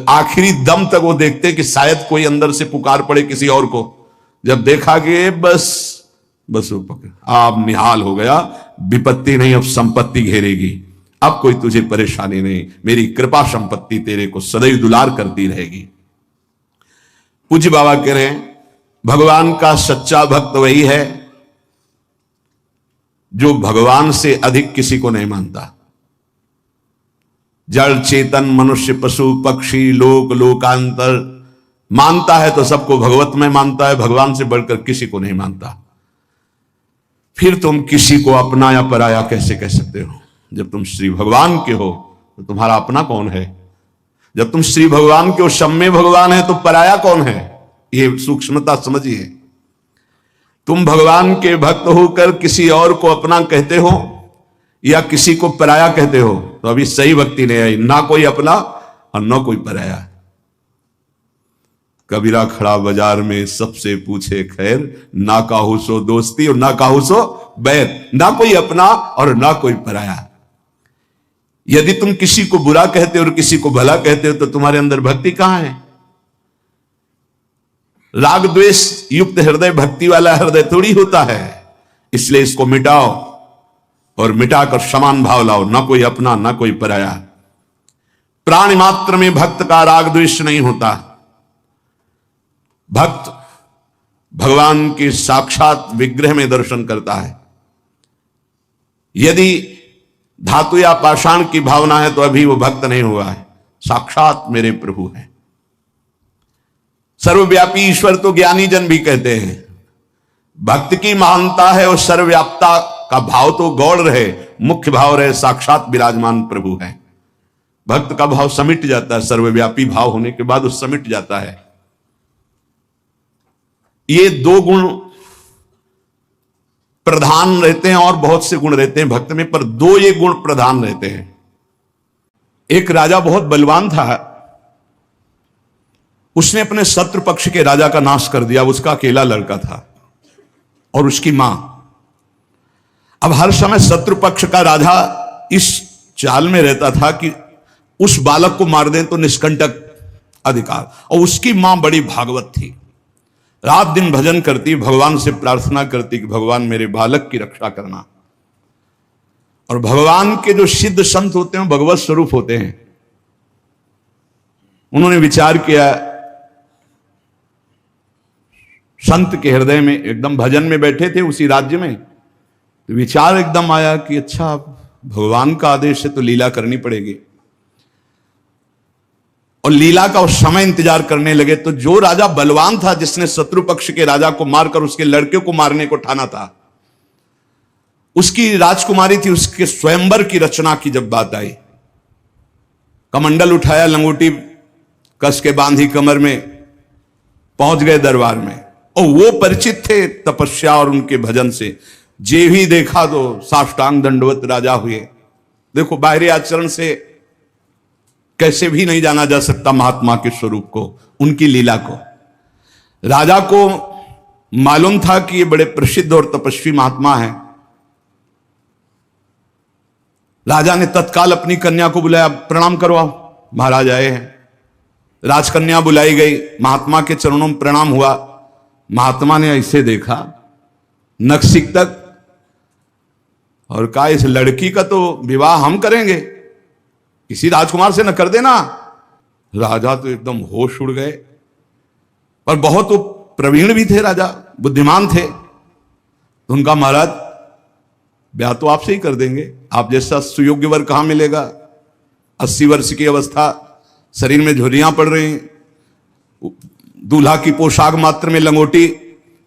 आखिरी दम तक वो देखते कि शायद कोई अंदर से पुकार पड़े किसी और को। जब देखा कि बस वो पकड़, आप निहाल हो गया, विपत्ति नहीं अब संपत्ति घेरेगी, अब कोई तुझे परेशानी नहीं, मेरी कृपा संपत्ति तेरे को सदैव दुलार करती रहेगी। पूज्य बाबा कह रहे हैं भगवान का सच्चा भक्त वही है जो भगवान से अधिक किसी को नहीं मानता। जड़ चेतन मनुष्य पशु पक्षी लोक लोकांतर मानता है तो सबको भगवत में मानता है, भगवान से बढ़कर किसी को नहीं मानता। फिर तुम किसी को अपना या पराया कैसे कह सकते हो? जब तुम श्री भगवान के हो तो तुम्हारा अपना कौन है? जब तुम श्री भगवान के हो, सम्य भगवान है, तो पराया कौन है? ये सूक्ष्मता समझिए। तुम भगवान के भक्त होकर किसी और को अपना कहते हो या किसी को पराया कहते हो, तो अभी सही भक्ति नहीं आई। ना कोई अपना और ना कोई पराया। कबीरा खड़ा बाजार में सबसे पूछे खैर, ना काहू सो दोस्ती और ना काहू सो बैर। ना कोई अपना और ना कोई पराया। यदि तुम किसी को बुरा कहते हो और किसी को भला कहते हो तो तुम्हारे अंदर भक्ति कहां है? राग द्वेष युक्त हृदय भक्ति वाला हृदय थोड़ी होता है। इसलिए इसको मिटाओ और मिटाकर समान भाव लाओ, ना कोई अपना ना कोई पराया। प्राणी मात्र में भक्त का राग द्वेष नहीं होता। भक्त भगवान के साक्षात विग्रह में दर्शन करता है। यदि धातु या पाषाण की भावना है तो अभी वो भक्त नहीं हुआ है। साक्षात मेरे प्रभु है। सर्वव्यापी ईश्वर तो ज्ञानी जन भी कहते हैं। भक्त की महानता है और सर्वव्यापता का भाव तो गौड़ रहे, मुख्य भाव रहे साक्षात विराजमान प्रभु है। भक्त का भाव समिट जाता है, सर्वव्यापी भाव होने के बाद वो समिट जाता है। ये दो गुण प्रधान रहते हैं और बहुत से गुण रहते हैं भक्त में, पर दो ये गुण प्रधान रहते हैं। एक राजा बहुत बलवान था, उसने अपने शत्रु पक्ष के राजा का नाश कर दिया। उसका अकेला लड़का था और उसकी मां। अब हर समय शत्रु पक्ष का राजा इस चाल में रहता था कि उस बालक को मार दें तो निष्कंटक अधिकार। और उसकी मां बड़ी भागवत थी, रात दिन भजन करती, भगवान से प्रार्थना करती कि भगवान मेरे बालक की रक्षा करना। और भगवान के जो सिद्ध संत होते हैं भगवत स्वरूप होते हैं। उन्होंने विचार किया, संत के हृदय में एकदम भजन में बैठे थे उसी राज्य में, तो विचार एकदम आया कि अच्छा भगवान का आदेश है तो लीला करनी पड़ेगी। और लीला का उस समय इंतजार करने लगे। तो जो राजा बलवान था, जिसने शत्रु पक्ष के राजा को मारकर उसके लड़के को मारने को ठाना था, उसकी राजकुमारी थी, उसके स्वयंवर की रचना की जब बात आई, कमंडल उठाया, लंगोटी कस के बांधी कमर में, पहुंच गए दरबार में। और वो परिचित थे तपस्या और उनके भजन से। जे भी देखा तो साष्टांग दंडवत राजा हुए। देखो बाहरी आचरण से कैसे भी नहीं जाना जा सकता महात्मा के स्वरूप को, उनकी लीला को। राजा को मालूम था कि ये बड़े प्रसिद्ध और तपस्वी महात्मा हैं। राजा ने तत्काल अपनी कन्या को बुलाया, प्रणाम करवाओ, महाराज आए हैं। राजकन्या बुलाई गई, महात्मा के चरणों में प्रणाम हुआ। महात्मा ने ऐसे देखा नक्सिक तक और कहा, इस लड़की का तो विवाह हम करेंगे, किसी राजकुमार से न कर देना। राजा तो एकदम होश उड़ गए। पर बहुत वो प्रवीण भी थे, राजा बुद्धिमान थे। तो उनका महाराज ब्याह तो आपसे ही कर देंगे, आप जैसा सुयोग्य वर कहां मिलेगा। 80 वर्ष की अवस्था, शरीर में झुर्रियां पड़ रही हैं, दूल्हा की पोशाक मात्र में लंगोटी,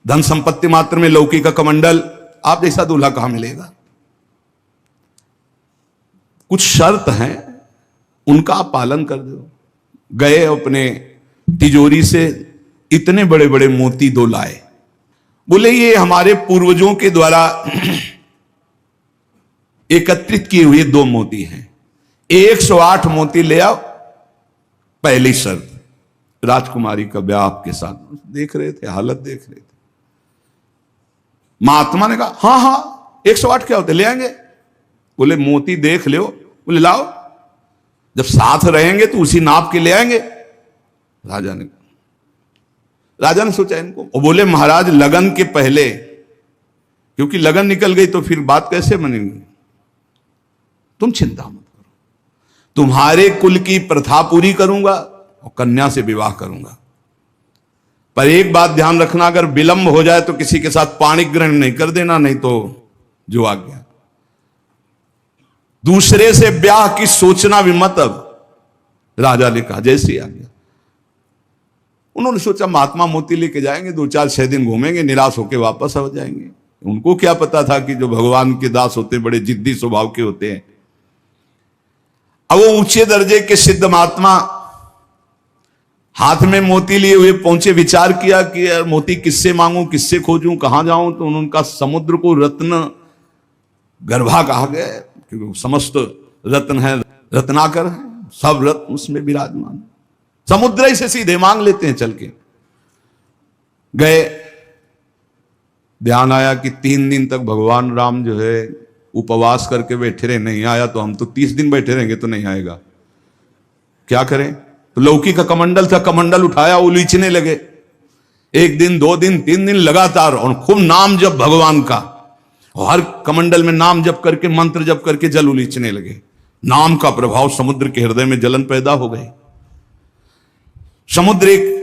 धन संपत्ति मात्र में लौकी का कमंडल, आप जैसा दूल्हा कहां मिलेगा। कुछ शर्त हैं, उनका आप पालन कर दो। गए अपने तिजोरी से इतने बड़े बड़े मोती 2 लाए। बोले ये हमारे पूर्वजों के द्वारा एकत्रित किए हुए 2 मोती हैं, 108 मोती ले आओ। पहली शर्त, राजकुमारी का ब्याह आपके साथ। देख रहे थे, हालत देख रहे थे। महात्मा ने कहा हाँ हाँ 108 क्या होते, ले आएंगे। बोले मोती देख लो। बोले लाओ, जब साथ रहेंगे तो उसी नाप के ले आएंगे। राजा ने सोचा इनको, और बोले महाराज लगन के पहले, क्योंकि लगन निकल गई तो फिर बात कैसे बनेगी। तुम चिंता मत करो, तुम्हारे कुल की प्रथा पूरी करूंगा और कन्या से विवाह करूंगा। पर एक बात ध्यान रखना, अगर विलंब हो जाए तो किसी के साथ पाणिक ग्रहण नहीं कर देना, नहीं तो जो आ गया। दूसरे से ब्याह की सोचना भी मत। अब राजा ने कहा, जैसे ही आ गया। उन्होंने सोचा महात्मा मोती लेके जाएंगे, 2-4-6 दिन घूमेंगे, निराश होकर वापस आ जाएंगे। उनको क्या पता था कि जो भगवान के दास होते बड़े जिद्दी स्वभाव के होते हैं। अब वो ऊंचे दर्जे के सिद्ध महात्मा हाथ में मोती लिए हुए पहुंचे। विचार किया कि यार मोती किससे मांगूं, किससे खोजूं, कहां जाऊं। तो उनका समुद्र को रत्न गर्भा कहा गया, क्योंकि समस्त रत्न है, रत्नाकर है, सब रत्न उसमें विराजमान। समुद्र से सीधे मांग लेते हैं चल के। गए, ध्यान आया कि 3 दिन तक भगवान राम जो है उपवास करके बैठे रहे, नहीं आया तो हम तो 30 दिन बैठे रहेंगे तो नहीं आएगा, क्या करें। तो लौकी का कमंडल था, कमंडल उठाया, उलीचने लगे, 1 दिन 2 दिन 3 दिन लगातार, और खूब नाम जप भगवान का, और हर कमंडल में नाम जप करके, मंत्र जप करके जल उलीचने लगे। नाम का प्रभाव समुद्र के हृदय में जलन पैदा हो गई। समुद्र एक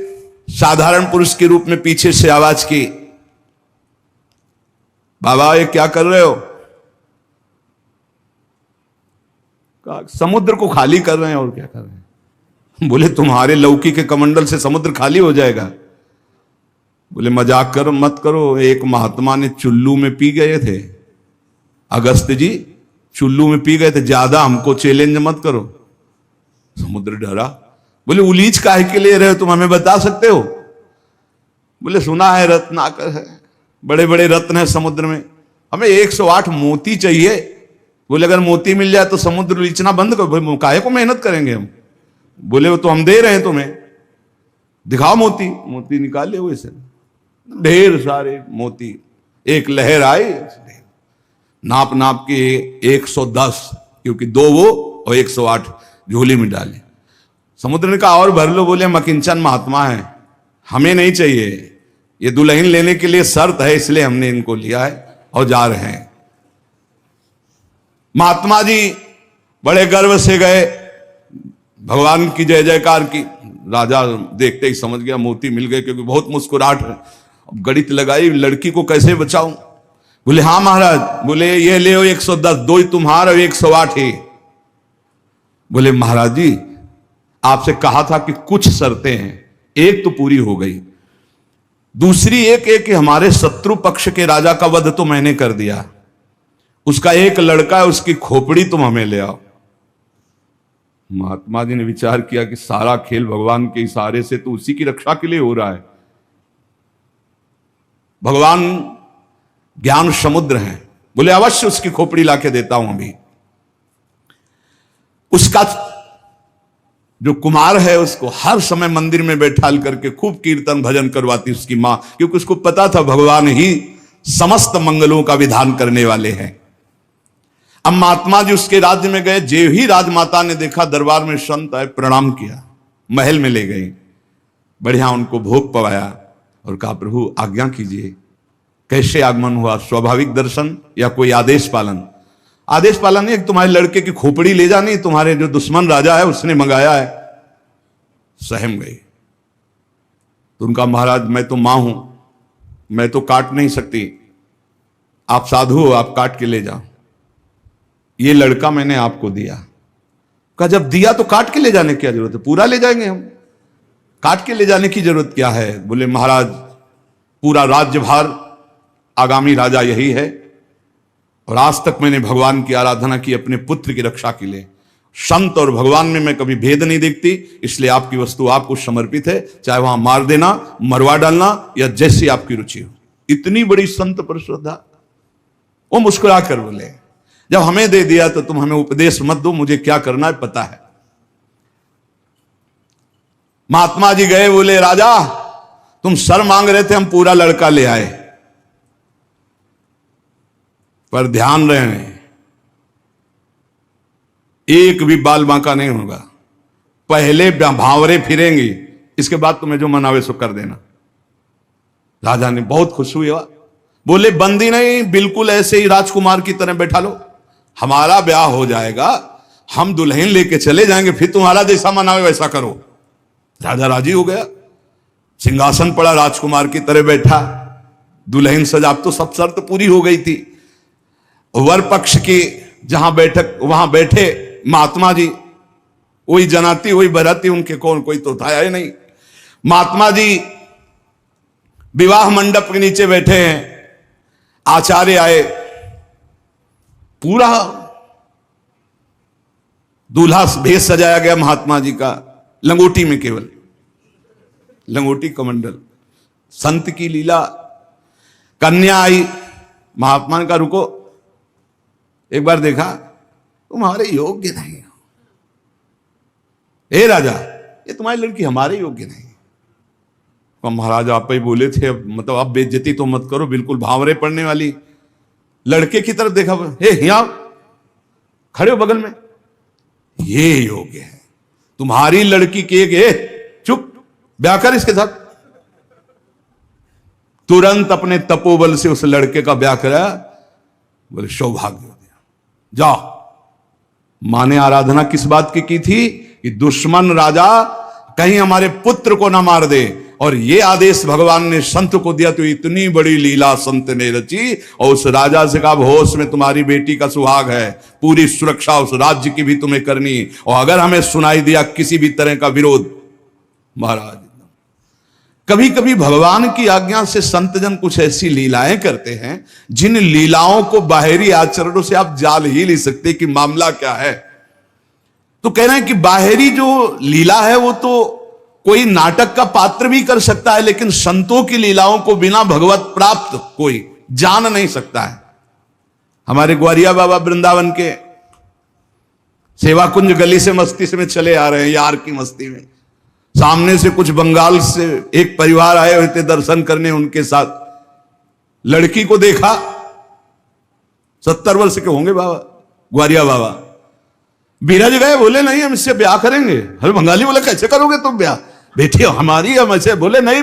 साधारण पुरुष के रूप में पीछे से आवाज की, बाबा ये क्या कर रहे हो? समुद्र को खाली कर रहे हैं, और क्या कर रहे हैं? बोले तुम्हारे लौकी के कमंडल से समुद्र खाली हो जाएगा। बोले मजाक करो मत करो, एक महात्मा ने चुल्लू में पी गए थे, अगस्त जी चुल्लू में पी गए थे, ज्यादा हमको चैलेंज मत करो। समुद्र डरा, बोले उलीच काहे के लिए रहे हो तुम, हमें बता सकते हो? बोले सुना है रत्नाकर है, बड़े बड़े रत्न है समुद्र में, हमें 108 मोती चाहिए। बोले अगर मोती मिल जाए तो समुद्र उलीचना बंद करो, काहे को मेहनत करेंगे हम। बोले वो तो हम दे रहे हैं तुम्हें, दिखाओ मोती। मोती निकाले हुए से ढेर सारे मोती, एक लहर आई, नाप नाप के 110, क्योंकि 2 वो और 108 झोली में डाले। समुद्र ने कहा और भर लो। बोले हम अकिंचन महात्मा है, हमें नहीं चाहिए, ये दुल्हन लेने के लिए शर्त है, इसलिए हमने इनको लिया है और जा रहे हैं। महात्मा जी बड़े गर्व से गए, भगवान की जय जयकार की। राजा देखते ही समझ गया मोती मिल गए, क्योंकि बहुत मुस्कुराहट है। अब गणित लगाई, लड़की को कैसे बचाऊं। बोले हाँ महाराज। बोले ये ले 110, 2 ही तुम्हारा 108 है। बोले महाराज जी आपसे कहा था कि कुछ शर्तें हैं, एक तो पूरी हो गई, दूसरी एक है कि हमारे शत्रु पक्ष के राजा का वध तो मैंने कर दिया, उसका एक लड़का है, उसकी खोपड़ी तुम हमें ले आओ। महात्मा जी ने विचार किया कि सारा खेल भगवान के इशारे से तो उसी की रक्षा के लिए हो रहा है। भगवान ज्ञान समुद्र हैं। बोले अवश्य उसकी खोपड़ी लाके देता हूं अभी। उसका जो कुमार है उसको हर समय मंदिर में बैठाल करके खूब कीर्तन भजन करवाती उसकी मां, क्योंकि उसको पता था भगवान ही समस्त मंगलों का विधान करने वाले हैं। अब महात्मा जी उसके राज्य में गए, जे ही राजमाता ने देखा दरबार में संत आए, प्रणाम किया, महल में ले गई, बढ़िया उनको भोग पवाया और कहा प्रभु आज्ञा कीजिए, कैसे आगमन हुआ, स्वाभाविक दर्शन या कोई आदेश पालन? आदेश पालन नहीं, तुम्हारे लड़के की खोपड़ी ले जानी, तुम्हारे जो दुश्मन राजा है उसने मंगाया है। सहम गई। तो उनका महाराज मैं तो मां हूं, मैं तो काट नहीं सकती, आप साधु हो, आप काट के ले जाओ, ये लड़का मैंने आपको दिया। कहा जब दिया तो काट के ले जाने की क्या जरूरत है, पूरा ले जाएंगे हम, काट के ले जाने की जरूरत क्या है? बोले महाराज पूरा राज्यभार आगामी राजा यही है, और आज तक मैंने भगवान की आराधना की अपने पुत्र की रक्षा के लिए। संत और भगवान में मैं कभी भेद नहीं देखती, इसलिए आपकी वस्तु आपको समर्पित है, चाहे वहां मार देना, मरवा डालना, या जैसी आपकी रुचि हो। इतनी बड़ी संत पर श्रद्धा। वो मुस्कुरा कर बोले जब हमें दे दिया तो तुम हमें उपदेश मत दो, मुझे क्या करना है पता है। महात्मा जी गए, बोले राजा तुम सर मांग रहे थे, हम पूरा लड़का ले आए, पर ध्यान रहे एक भी बाल बांका नहीं होगा, पहले भांवरे फिरेंगी, इसके बाद तुम्हें जो मनावे सो कर देना। राजा ने बहुत खुश हुआ, बोले बंदी नहीं, बिल्कुल ऐसे ही राजकुमार की तरह बैठा लो, हमारा ब्याह हो जाएगा, हम दुल्हन लेके चले जाएंगे, फिर तुम्हारा जैसा मनावे वैसा करो। राजा राजी हो गया, सिंहासन पड़ा, राजकुमार की तरह बैठा, दुल्हन सजा। अब तो सब शर्त पूरी हो गई थी। वर पक्ष की जहां बैठक वहां बैठे महात्मा जी, वही जनाती वही बराती, उनके कौन कोई तो था ही नहीं। महात्मा जी विवाह मंडप के नीचे बैठे हैं, आचार्य आए, पूरा दूल्हा भेष सजाया गया महात्मा जी का, लंगोटी में, केवल लंगोटी कमंडल, संत की लीला। कन्या आई, महात्मा ने कहा रुको, एक बार देखा तुम्हारे योग्य नहीं हो, हे राजा ये तुम्हारी लड़की हमारे योग्य नहीं। तो महाराज आप ही बोले थे, मतलब अब बेइज्जती तो मत करो, बिल्कुल भावरे पड़ने वाली। लड़के की तरफ देखा, हे यहाँ खड़े हो बगल में, ये योग्य है। तुम्हारी लड़की के चुप, ब्याह कर इसके साथ। तुरंत अपने तपोबल से उस लड़के का ब्याह कराया। बोले सौभाग्य हो गया, जाओ। मां ने आराधना किस बात की थी कि दुश्मन राजा कहीं हमारे पुत्र को ना मार दे, और ये आदेश भगवान ने संत को दिया। तो इतनी बड़ी लीला संत ने रची, और उस राजा से कहा होश में तुम्हारी बेटी का सुहाग है, पूरी सुरक्षा उस राज्य की भी तुम्हें करनी, और अगर हमें सुनाई दिया किसी भी तरह का विरोध, महाराज। कभी कभी भगवान की आज्ञा से संतजन कुछ ऐसी लीलाएं करते हैं जिन लीलाओं को बाहरी आचरणों से आप जान ही नहीं सकते कि मामला क्या है। तो कह रहे हैं कि बाहरी जो लीला है वो तो कोई नाटक का पात्र भी कर सकता है, लेकिन संतों की लीलाओं को बिना भगवत प्राप्त कोई जान नहीं सकता है। हमारे ग्वारिया बाबा वृंदावन के सेवा कुंज गली से मस्ती से में चले आ रहे हैं, यार की मस्ती में। सामने से कुछ बंगाल से एक परिवार आए हुए थे दर्शन करने, उनके साथ लड़की को देखा। 70 वर्ष के होंगे बाबा, ग्वारिया बाबा। बिरज गए, बोले नहीं हम इससे ब्याह करेंगे। अरे बंगाली बोले कैसे करोगे तुम ब्याह, बेटी हमारी हम ऐसे। बोले नहीं,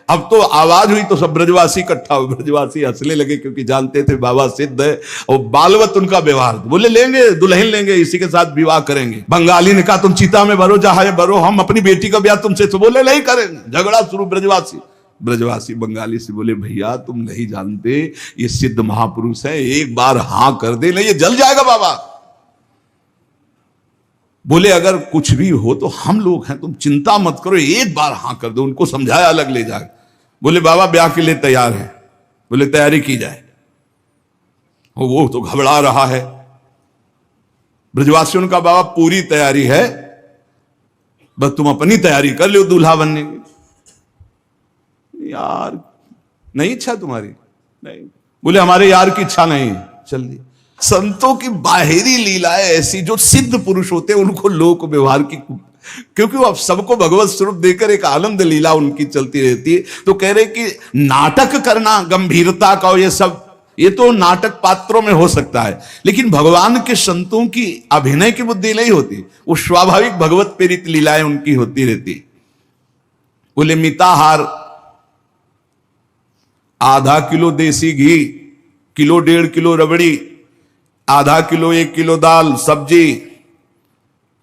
अब तो आवाज हुई तो सब ब्रजवासी इकट्ठा हुए। ब्रजवासी हंसने लगे क्योंकि जानते थे बाबा सिद्ध है और बालवत उनका व्यवहार। बोले लेंगे, दुल्हन लेंगे, इसी के साथ विवाह करेंगे। बंगाली ने कहा तुम चिता में भरो, जहां भरो, हम अपनी बेटी का ब्याह तुमसे। तो बोले नहीं करेंगे। झगड़ा शुरू। ब्रजवासी बंगाली से बोले भैया तुम नहीं जानते, ये सिद्ध महापुरुष है, एक बार हां कर दे, नहीं ये जल जाएगा बाबा। बोले अगर कुछ भी हो तो हम लोग हैं, तुम चिंता मत करो, एक बार हां कर दो। उनको समझाया, अलग ले जाए। बोले बाबा ब्याह के लिए तैयार है। बोले तैयारी की जाए। वो तो घबरा रहा है। ब्रजवासियों का बाबा पूरी तैयारी है, बस तुम अपनी तैयारी कर लो दूल्हा बनने की। यार नहीं इच्छा तुम्हारी? नहीं। बोले हमारे यार की इच्छा नहीं। चल दी। संतों की बाहरी लीलाएं ऐसी, जो सिद्ध पुरुष होते हैं उनको लोक व्यवहार की, क्योंकि वो अब सबको भगवत स्वरूप देकर एक आनंद लीला उनकी चलती रहती है। तो कह रहे कि नाटक करना गंभीरता का, ये सब ये तो नाटक पात्रों में हो सकता है, लेकिन भगवान के संतों की अभिनय की बुद्धि नहीं होती, वो स्वाभाविक भगवत प्रेरित लीलाएं उनकी होती रहती। बोले मिताहार, आधा किलो देसी घी, किलो 1.5 किलो रबड़ी, आधा किलो 1 किलो दाल सब्जी,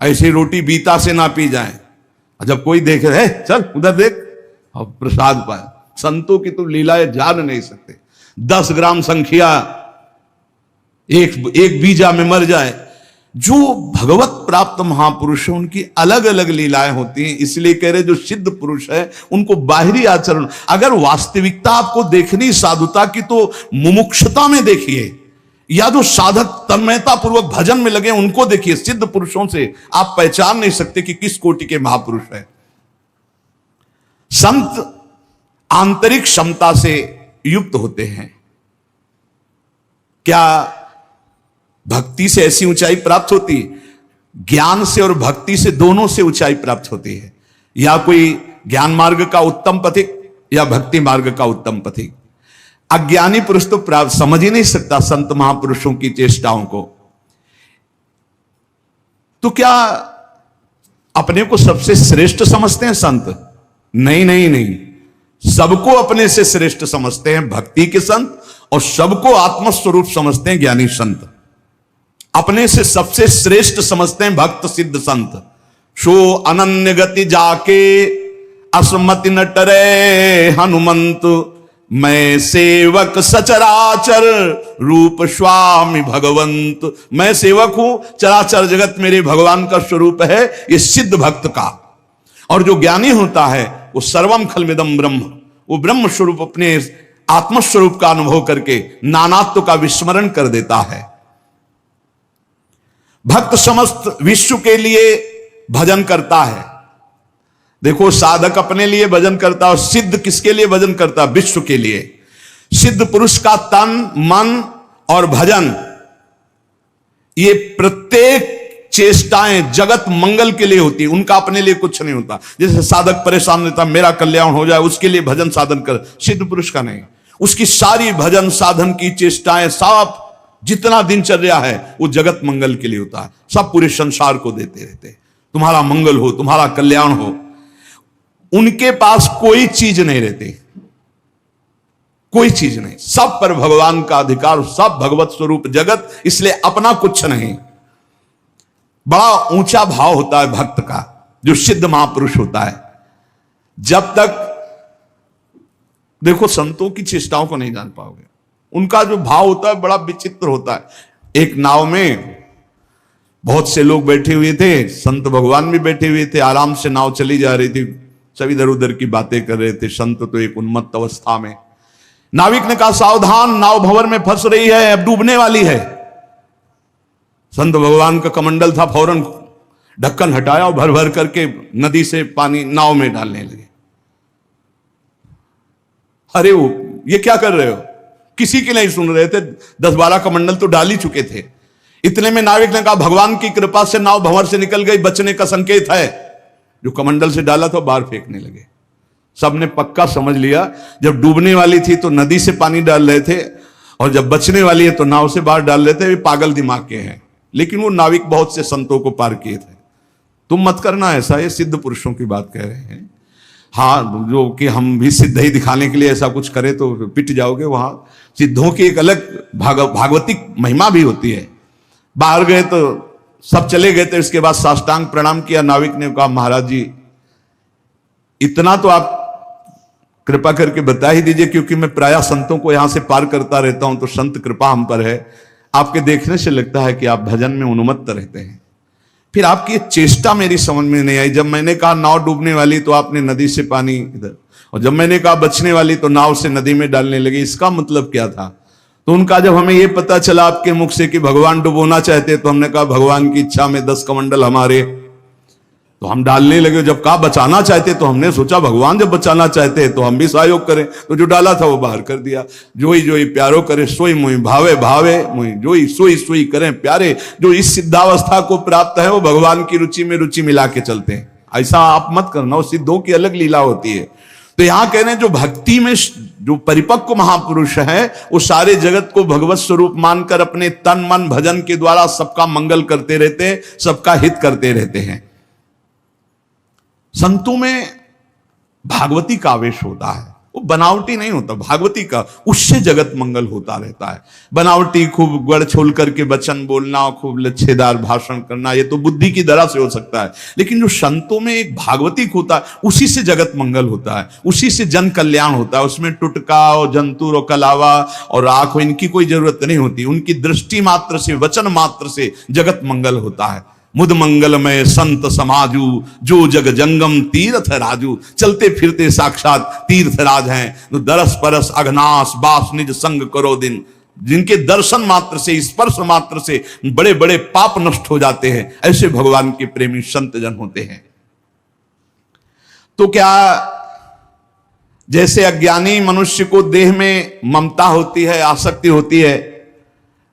ऐसी रोटी बीता से ना पी जाए। जब कोई देखे है चल उधर देख, अब प्रसाद पाए। संतों की तो लीलाएं जान नहीं सकते। 10 ग्राम संख्या एक बीजा में मर जाए। जो भगवत प्राप्त महापुरुष है उनकी अलग अलग लीलाएं होती हैं। इसलिए कह रहे जो सिद्ध पुरुष है उनको बाहरी आचरण, अगर वास्तविकता आपको देखनी साधुता की तो मुमुक्षुता में देखिए, या जो साधक तन्मयता पूर्वक भजन में लगे उनको देखिए। सिद्ध पुरुषों से आप पहचान नहीं सकते कि किस कोटि के महापुरुष है। संत आंतरिक क्षमता से युक्त होते हैं। क्या भक्ति से ऐसी ऊंचाई प्राप्त होती? ज्ञान से और भक्ति से, दोनों से ऊंचाई प्राप्त होती है। या कोई ज्ञान मार्ग का उत्तम पथिक या भक्ति मार्ग का उत्तम पथिक। अज्ञानी पुरुष तो प्राप्त समझ ही नहीं सकता संत महापुरुषों की चेष्टाओं को। तो क्या अपने को सबसे श्रेष्ठ समझते हैं संत? नहीं नहीं नहीं, सबको अपने से श्रेष्ठ समझते हैं भक्ति के संत, और सबको आत्मस्वरूप समझते हैं ज्ञानी संत। अपने से सबसे श्रेष्ठ समझते हैं भक्त सिद्ध संत। सो अनन्य गति जाके असमति न टरे हनुमंत, मैं सेवक सचराचर रूप स्वामी भगवंत। मैं सेवक हूं, चराचर जगत मेरे भगवान का स्वरूप है, ये सिद्ध भक्त का। और जो ज्ञानी होता है वो सर्वम खलमिदम ब्रह्म, वो ब्रह्म स्वरूप अपने आत्मस्वरूप का अनुभव करके नानात्व का विस्मरण कर देता है। भक्त समस्त विश्व के लिए भजन करता है। देखो साधक अपने लिए भजन करता है और सिद्ध किसके लिए भजन करता है? विश्व के लिए। सिद्ध पुरुष का तन मन और भजन, ये प्रत्येक चेष्टाएं जगत मंगल के लिए होती है, उनका अपने लिए कुछ नहीं होता। जैसे साधक परेशान रहता मेरा कल्याण हो जाए, उसके लिए भजन साधन कर, सिद्ध पुरुष का नहीं। उसकी सारी भजन साधन की चेष्टाएं सब जितना दिनचर्या है वो जगत मंगल के लिए होता है, सब पूरे संसार को देते रहते, तुम्हारा मंगल हो, तुम्हारा कल्याण हो। उनके पास कोई चीज नहीं रहती, कोई चीज नहीं, सब पर भगवान का अधिकार, सब भगवत स्वरूप जगत, इसलिए अपना कुछ नहीं। बड़ा ऊंचा भाव होता है भक्त का, जो सिद्ध महापुरुष होता है। जब तक देखो संतों की चेष्टाओं को नहीं जान पाओगे, उनका जो भाव होता है बड़ा विचित्र होता है। एक नाव में बहुत से लोग बैठे हुए थे, संत भगवान भी बैठे हुए थे, आराम से नाव चली जा रही थी, सब इधर उधर की बातें कर रहे थे। संत तो एक उन्मत्त अवस्था में। नाविक ने कहा सावधान, नाव भंवर में फंस रही है, अब डूबने वाली है। संत भगवान का कमंडल था, फौरन ढक्कन हटाया और भर भर करके नदी से पानी नाव में डालने लगे। अरे वो ये क्या कर रहे हो, किसी की नहीं सुन रहे थे, 10-12 कमंडल तो डाल ही चुके थे। इतने में नाविक ने कहा भगवान की कृपा से नाव भंवर से निकल गई, बचने का संकेत है। जो कमंडल से डाला था बाहर फेंकने लगे। सबने पक्का समझ लिया, जब डूबने वाली थी तो नदी से पानी डाल रहे थे, और जब बचने वाली है तो नाव से बाहर डाल रहे थे। वे पागल दिमाग के हैं, लेकिन वो नाविक बहुत से संतों को पार किए थे। तुम मत करना ऐसा, ये सिद्ध पुरुषों की बात कह रहे हैं। हाँ, जो कि हम भी सिद्ध ही दिखाने के लिए ऐसा कुछ करें तो पिट जाओगे। वहां सिद्धों की एक अलग भागवतिक महिमा भी होती है। बाहर गए तो सब चले गए थे, इसके बाद साष्टांग प्रणाम किया। नाविक ने कहा महाराज जी इतना तो आप कृपा करके बता ही दीजिए, क्योंकि मैं प्रायः संतों को यहां से पार करता रहता हूं, तो संत कृपा हम पर है। आपके देखने से लगता है कि आप भजन में उन्मत्त रहते हैं। फिर आपकी ये चेष्टा मेरी समझ में नहीं आई। जब मैंने कहा नाव डूबने वाली तो आपने नदी से पानी इधर, और जब मैंने कहा बचने वाली तो नाव से नदी में डालने लगे। इसका मतलब क्या था? तो उनका जब हमें यह पता चला आपके मुख से कि भगवान डुबोना चाहते, तो हमने कहा भगवान की इच्छा में 10 कमंडल हमारे, तो हम डालने लगे। जब कहा बचाना चाहते तो हमने सोचा भगवान जब बचाना चाहते हैं तो हम भी सहयोग करें, तो जो डाला था वो बाहर कर दिया। जोई जोई प्यारो करे सोई मुई भावे भावे मुई, जोई सोई सोई करें प्यारे। जो इस सिद्धावस्था को प्राप्त है वो भगवान की रुचि में रुचि मिला के चलते हैं। ऐसा आप मत करना, वो सिद्धों की अलग लीला होती है। तो यहां कह रहे हैं जो भक्ति में जो परिपक्व महापुरुष है वो सारे जगत को भगवत स्वरूप मानकर अपने तन मन भजन के द्वारा सबका मंगल करते रहते हैं, सबका हित करते रहते हैं। संतों में भागवती का आवेश होता है, वो बनावटी नहीं होता, भागवती का, उससे जगत मंगल होता रहता है। बनावटी खूब गड़ छोल करके वचन बोलना, खूब लच्छेदार भाषण करना, ये तो बुद्धि की तरह से हो सकता है, लेकिन जो संतों में एक भागवतिक होता है उसी से जगत मंगल होता है, उसी से जन कल्याण होता है। उसमें टुटका और जंतुर और कलावा और राख इनकी कोई जरूरत नहीं होती। उनकी दृष्टि मात्र से, वचन मात्र से जगत मंगल होता है। मुद मंगलमय संत समाजू, जो जग जंगम तीर्थ राजू। चलते फिरते साक्षात तीर्थराज हैं, तो दरस परस अघनाश बास निज संग करो दिन। जिनके दर्शन मात्र से, स्पर्श मात्र से बड़े बड़े पाप नष्ट हो जाते हैं, ऐसे भगवान के प्रेमी संत जन होते हैं। तो क्या जैसे अज्ञानी मनुष्य को देह में ममता होती है, आसक्ति होती है,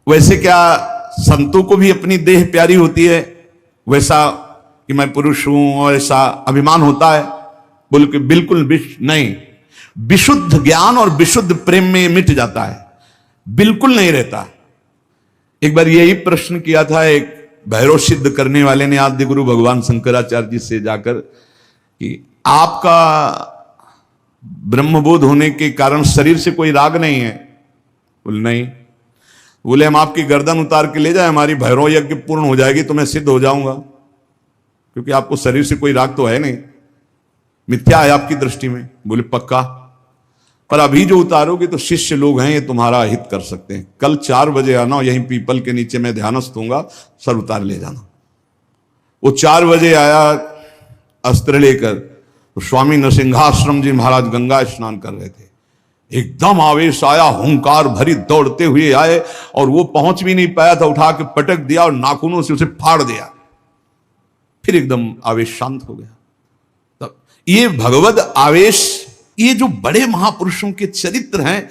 वैसे क्या संतों को भी अपनी देह प्यारी होती है? वैसा कि मैं पुरुष हूं और ऐसा अभिमान होता है? बोल के बिल्कुल नहीं। विशुद्ध ज्ञान और विशुद्ध प्रेम में मिट जाता है, बिल्कुल नहीं रहता। एक बार यही प्रश्न किया था एक भैरव सिद्ध करने वाले ने आद्य गुरु भगवान शंकराचार्य जी से जाकर कि आपका ब्रह्मबोध होने के कारण शरीर से कोई राग नहीं है? बोले नहीं। बोले हम आपकी गर्दन उतार के ले जाए, हमारी भैरव यज्ञ पूर्ण हो जाएगी तो मैं सिद्ध हो जाऊंगा, क्योंकि आपको शरीर से कोई राग तो है नहीं, मिथ्या है आपकी दृष्टि में। बोले पक्का, पर अभी जो उतारोगे तो शिष्य लोग हैं, ये तुम्हारा हित कर सकते हैं। कल 4 बजे आना, यहीं पीपल के नीचे मैं ध्यानस्थ होऊंगा, सर उतार ले जाना। वो 4 बजे आया अस्त्र लेकर, तो स्वामी नरसिंहाश्रम जी महाराज गंगा स्नान कर रहे थे। एकदम आवेश आया, हुंकार भरी दौड़ते हुए आए, और वो पहुंच भी नहीं पाया था, उठा के पटक दिया और नाखूनों से उसे फाड़ दिया। फिर एकदम आवेश शांत हो गया। तब ये भगवद आवेश, ये जो बड़े महापुरुषों के चरित्र हैं,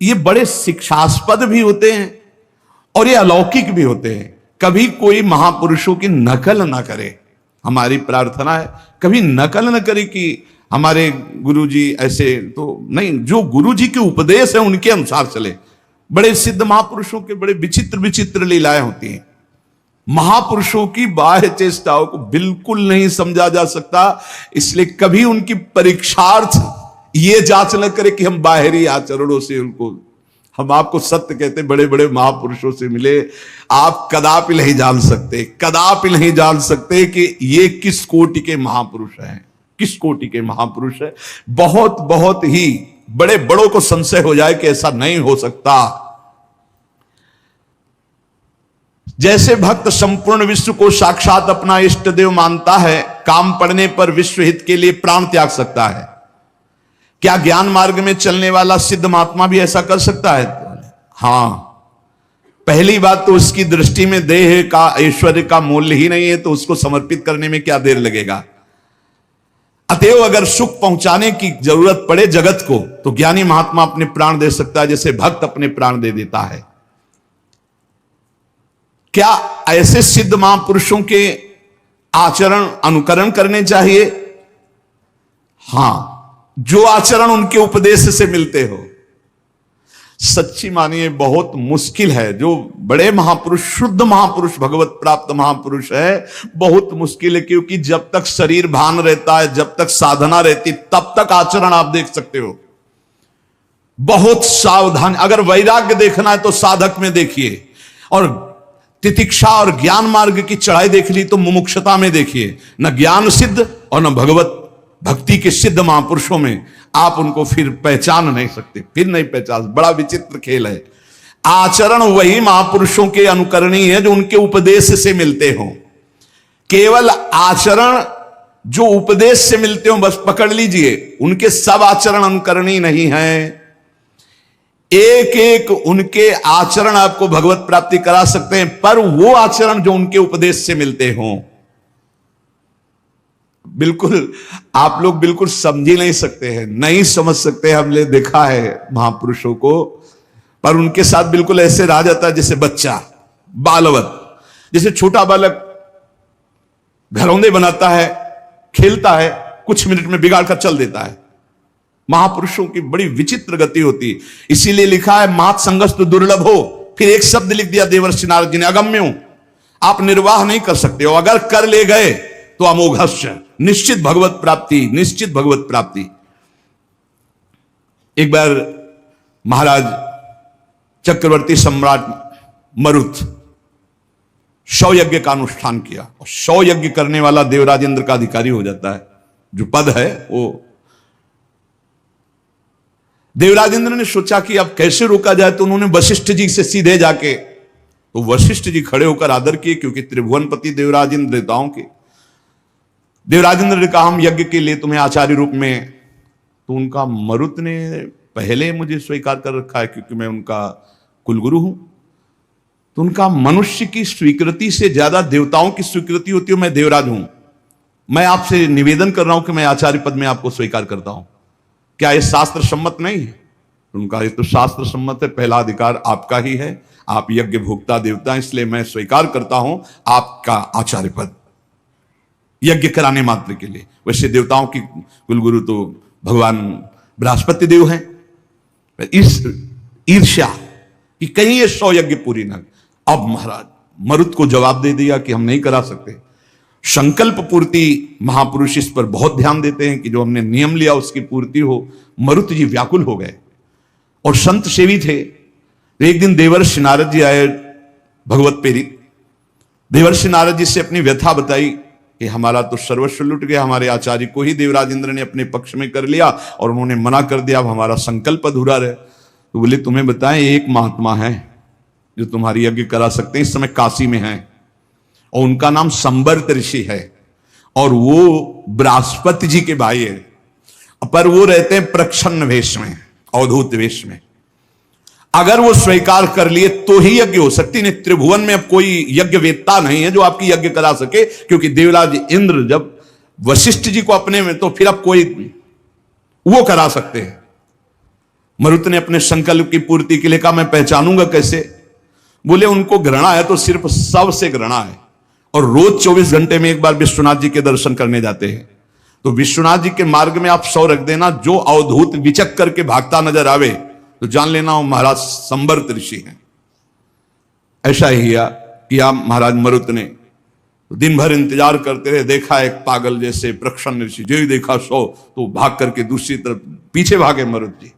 ये बड़े शिक्षास्पद भी होते हैं और ये अलौकिक भी होते हैं। कभी कोई महापुरुषों की नकल ना करे, हमारी प्रार्थना है कभी नकल न करे कि हमारे गुरुजी ऐसे, तो नहीं, जो गुरुजी के उपदेश है उनके अनुसार चले। बड़े सिद्ध महापुरुषों के बड़े विचित्र विचित्र लीलाएं होती हैं। महापुरुषों की बाह्य चेष्टाओं को बिल्कुल नहीं समझा जा सकता, इसलिए कभी उनकी परीक्षार्थ ये जांच न करे कि हम बाहरी आचरणों से उनको, हम आपको सत्य कहते, बड़े बड़े महापुरुषों से मिले, आप कदापि नहीं जान सकते, कदापि नहीं जान सकते कि ये किस कोटि के महापुरुष हैं, किस कोटि के महापुरुष है। बहुत बहुत ही बड़े बड़ों को संशय हो जाए कि ऐसा नहीं हो सकता। जैसे भक्त संपूर्ण विश्व को साक्षात अपना इष्ट देव मानता है, काम पड़ने पर विश्व हित के लिए प्राण त्याग सकता है, क्या ज्ञान मार्ग में चलने वाला सिद्ध महात्मा भी ऐसा कर सकता है? हां। पहली बात तो उसकी दृष्टि में देह का, ऐश्वर्य का मूल्य ही नहीं है, तो उसको समर्पित करने में क्या देर लगेगा। अतएव अगर सुख पहुंचाने की जरूरत पड़े जगत को, तो ज्ञानी महात्मा अपने प्राण दे सकता है, जैसे भक्त अपने प्राण दे देता है। क्या ऐसे सिद्ध महापुरुषों के आचरण अनुकरण करने चाहिए? हां, जो आचरण उनके उपदेश से मिलते हो। सच्ची मानिए बहुत मुश्किल है, जो बड़े महापुरुष, शुद्ध महापुरुष, भगवत प्राप्त महापुरुष है, बहुत मुश्किल है, क्योंकि जब तक शरीर भान रहता है, जब तक साधना रहती, तब तक आचरण आप देख सकते हो। बहुत सावधान, अगर वैराग्य देखना है तो साधक में देखिए, और तितिक्षा और ज्ञान मार्ग की चढ़ाई देख ली तो मुमुक्षता में देखिए। न ज्ञान सिद्ध और न भगवत भक्ति के सिद्ध महापुरुषों में आप उनको फिर पहचान नहीं सकते, फिर नहीं पहचान। बड़ा विचित्र खेल है। आचरण वही महापुरुषों के अनुकरणीय है जो उनके उपदेश से मिलते हों। केवल आचरण जो उपदेश से मिलते हो बस पकड़ लीजिए, उनके सब आचरण अनुकरणीय नहीं है। एक एक उनके आचरण आपको भगवत प्राप्ति करा सकते हैं, पर वो आचरण जो उनके उपदेश से मिलते हों, बिल्कुल आप लोग बिल्कुल समझ ही नहीं सकते हैं, नहीं समझ सकते। हमने देखा है महापुरुषों को, पर उनके साथ बिल्कुल ऐसे रह जाता है जैसे बच्चा, बालवत, जैसे छोटा बालक घरौंदे बनाता है, खेलता है, कुछ मिनट में बिगाड़ कर चल देता है। महापुरुषों की बड़ी विचित्र गति होती है। इसीलिए लिखा है मात संगस्त दुर्लभ हो, फिर एक शब्द लिख दिया देवर्षि नारद जी ने, अगम्यो, आप निर्वाह नहीं कर सकते हो, अगर कर ले गए तो अमोघस्य, निश्चित भगवत प्राप्ति, निश्चित भगवत प्राप्ति। एक बार महाराज चक्रवर्ती सम्राट मरुत 100 यज्ञ का अनुष्ठान किया, और 100 यज्ञ करने वाला देवराज इंद्र का अधिकारी हो जाता है, जो पद है वो। देवराज इंद्र ने सोचा कि अब कैसे रोका जाए, तो उन्होंने वशिष्ठ जी से सीधे जाके, तो वशिष्ठ जी खड़े होकर आदर किए, क्योंकि त्रिभुवनपति देवराज इंद्र देवताओं के। देवराज इंद्र ने कहा हम यज्ञ के लिए तुम्हें आचार्य रूप में, तो उनका मरुत ने पहले मुझे स्वीकार कर रखा है क्योंकि मैं उनका कुलगुरु हूं, तो उनका मनुष्य की स्वीकृति से ज्यादा देवताओं की स्वीकृति होती है। मैं देवराज हूं, मैं आपसे निवेदन कर रहा हूं कि मैं आचार्य पद में आपको स्वीकार करता हूं, क्या ये शास्त्र सम्मत नहीं है? उनका ये तो शास्त्र सम्मत है, पहला अधिकार आपका ही है, आप यज्ञ भोक्ता देवता, इसलिए मैं स्वीकार करता हूं आपका आचार्य पद यज्ञ कराने मात्र के लिए। वैसे देवताओं की कुलगुरु तो भगवान बृहस्पति देव हैं। इस ईर्ष्या कि कहीं ये 100 यज्ञ पूरी न, अब महाराज मरुत को जवाब दे दिया कि हम नहीं करा सकते। संकल्प पूर्ति महापुरुष इस पर बहुत ध्यान देते हैं कि जो हमने नियम लिया उसकी पूर्ति हो। मरुत जी व्याकुल हो गए और संत सेवी थे। तो एक दिन देवर्षि नारद जी आए, भगवत प्रेरित। देवर्षि नारद जी से अपनी व्यथा बताई कि हमारा तो सर्वस्व लुट गया, हमारे आचार्य को ही देवराज इंद्र ने अपने पक्ष में कर लिया और उन्होंने मना कर दिया, अब हमारा संकल्प अधूरा रहे। तो बोले तुम्हें बताएं, एक महात्मा है जो तुम्हारी यज्ञ करा सकते हैं, इस समय काशी में है, और उनका नाम संवर्त ऋषि है, और वो बृहस्पति जी के भाई है, पर वो रहते हैं प्रच्छन्न वेश में, अवधूत वेश में। अगर वो स्वीकार कर लिए तो ही यज्ञ हो सकती, नहीं त्रिभुवन में अब कोई यज्ञ वेत्ता नहीं है जो आपकी यज्ञ करा सके, क्योंकि देवराज इंद्र जब वशिष्ठ जी को अपने में, तो फिर अब कोई वो करा सकते हैं। मरुत ने अपने संकल्प की पूर्ति के लिए कहा मैं पहचानूंगा कैसे? बोले उनको घृणा है तो सिर्फ सबसे घृणा है, और रोज 24 घंटे में एक बार विश्वनाथ जी के दर्शन करने जाते हैं। तो विश्वनाथ जी के मार्ग में आप 100 रख देना, जो अवधूत विचक करके भागता नजर आवे तो जान लेना वो महाराज संवर्त ऋषि हैं। ऐसा ही किया महाराज मरुत ने। तो दिन भर इंतजार करते रहे, देखा एक पागल जैसे प्रक्षण ऋषि, जो ही देखा सो तो भाग करके दूसरी तरफ पीछे भागे मरुत जी।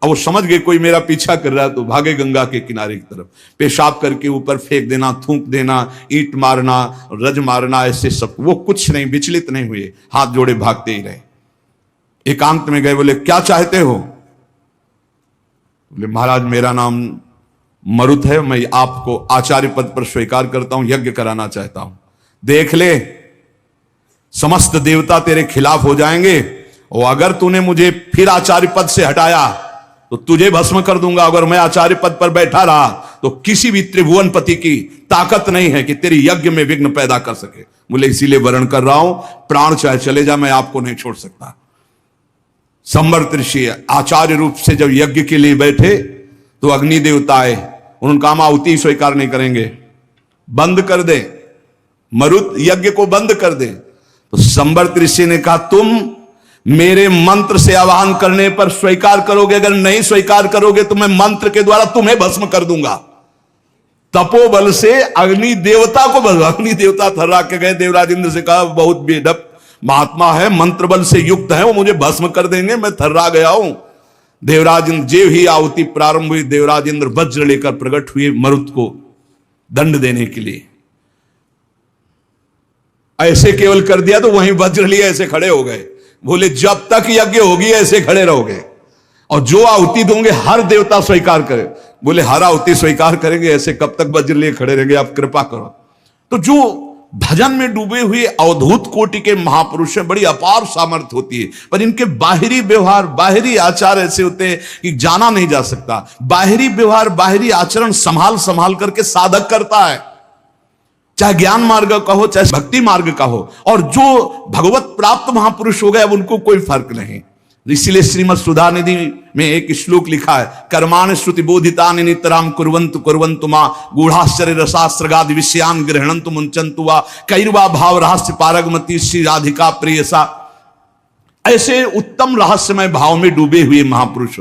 अब वो समझ गए कोई मेरा पीछा कर रहा है, तो भागे गंगा के किनारे की तरफ। पेशाब करके ऊपर फेंक देना, थूक देना, ईंट मारना, रज मारना, ऐसे सब। वो कुछ नहीं, विचलित नहीं हुए, हाथ जोड़े भागते ही रहे। एकांत में गए, बोले क्या चाहते हो? बोले महाराज मेरा नाम मरुत है, मैं आपको आचार्य पद पर स्वीकार करता हूं, यज्ञ कराना चाहता हूं। देख ले, समस्त देवता तेरे खिलाफ हो जाएंगे, और अगर तूने मुझे फिर आचार्य पद से हटाया तो तुझे भस्म कर दूंगा। अगर मैं आचार्य पद पर बैठा रहा तो किसी भी त्रिभुवनपति की ताकत नहीं है कि तेरी यज्ञ में विघ्न पैदा कर सके। बोले इसीलिए वर्ण कर रहा हूं, प्राण चाहे चले जा, मैं आपको नहीं छोड़ सकता। संवर्त ऋषि आचार्य रूप से जब यज्ञ के लिए बैठे तो अग्नि देवता आए, उन्होंने कहा आहुति स्वीकार नहीं करेंगे, बंद कर दे, मरुत यज्ञ को बंद कर दे। तो संवर्त ऋषि ने कहा तुम मेरे मंत्र से आवाहन करने पर स्वीकार करोगे, अगर नहीं स्वीकार करोगे तो मैं मंत्र के द्वारा तुम्हें भस्म कर दूंगा। तपोबल से अग्नि देवता को बल, अग्नि देवता थर्रा के गए, देवराज इंद्र से कहा बहुत बेढप महात्मा है, मंत्र बल से युक्त है, वो मुझे भस्म कर देंगे, मैं थर्रा गया हूं। देवराज इंद्र जेव ही आहुति प्रारंभ हुई, देवराज इंद्र वज्र लेकर प्रकट हुए मरुत को दंड देने के लिए। ऐसे केवल कर दिया तो वहीं वज्र लिए ऐसे खड़े हो गए। बोले जब तक यज्ञ होगी ऐसे खड़े रहोगे, और जो आहुति दोगे हर देवता स्वीकार करे। बोले हर आहुति स्वीकार करेंगे, ऐसे कब तक वज्र लिए खड़े रहेंगे, आप कृपा करो। तो जो भजन में डूबे हुए अवधूत कोटि के महापुरुष हैं, बड़ी अपार सामर्थ्य होती है, पर इनके बाहरी व्यवहार, बाहरी आचार ऐसे होते हैं कि जाना नहीं जा सकता। बाहरी व्यवहार, बाहरी आचरण संभाल संभाल करके साधक करता है, चाहे ज्ञान मार्ग का हो, चाहे भक्ति मार्ग का हो। और जो भगवत प्राप्त महापुरुष हो गए, अब उनको कोई फर्क नहीं। इसीलिए श्रीमद् सुधा निधि में एक श्लोक लिखा है, कर्माणि श्रुति बोधितानि नितराम कुर्वन्तु कुर्वन्तु मा गूढ़ाश्चर्य रसास्त्रगादि विषयान् गृह्णन्तु मुञ्चन्तु वा कैर्वा भाव रहस्य पारगमति श्री राधिका प्रेयसा। ऐसे उत्तम रहस्यमय भाव में डूबे हुए महापुरुष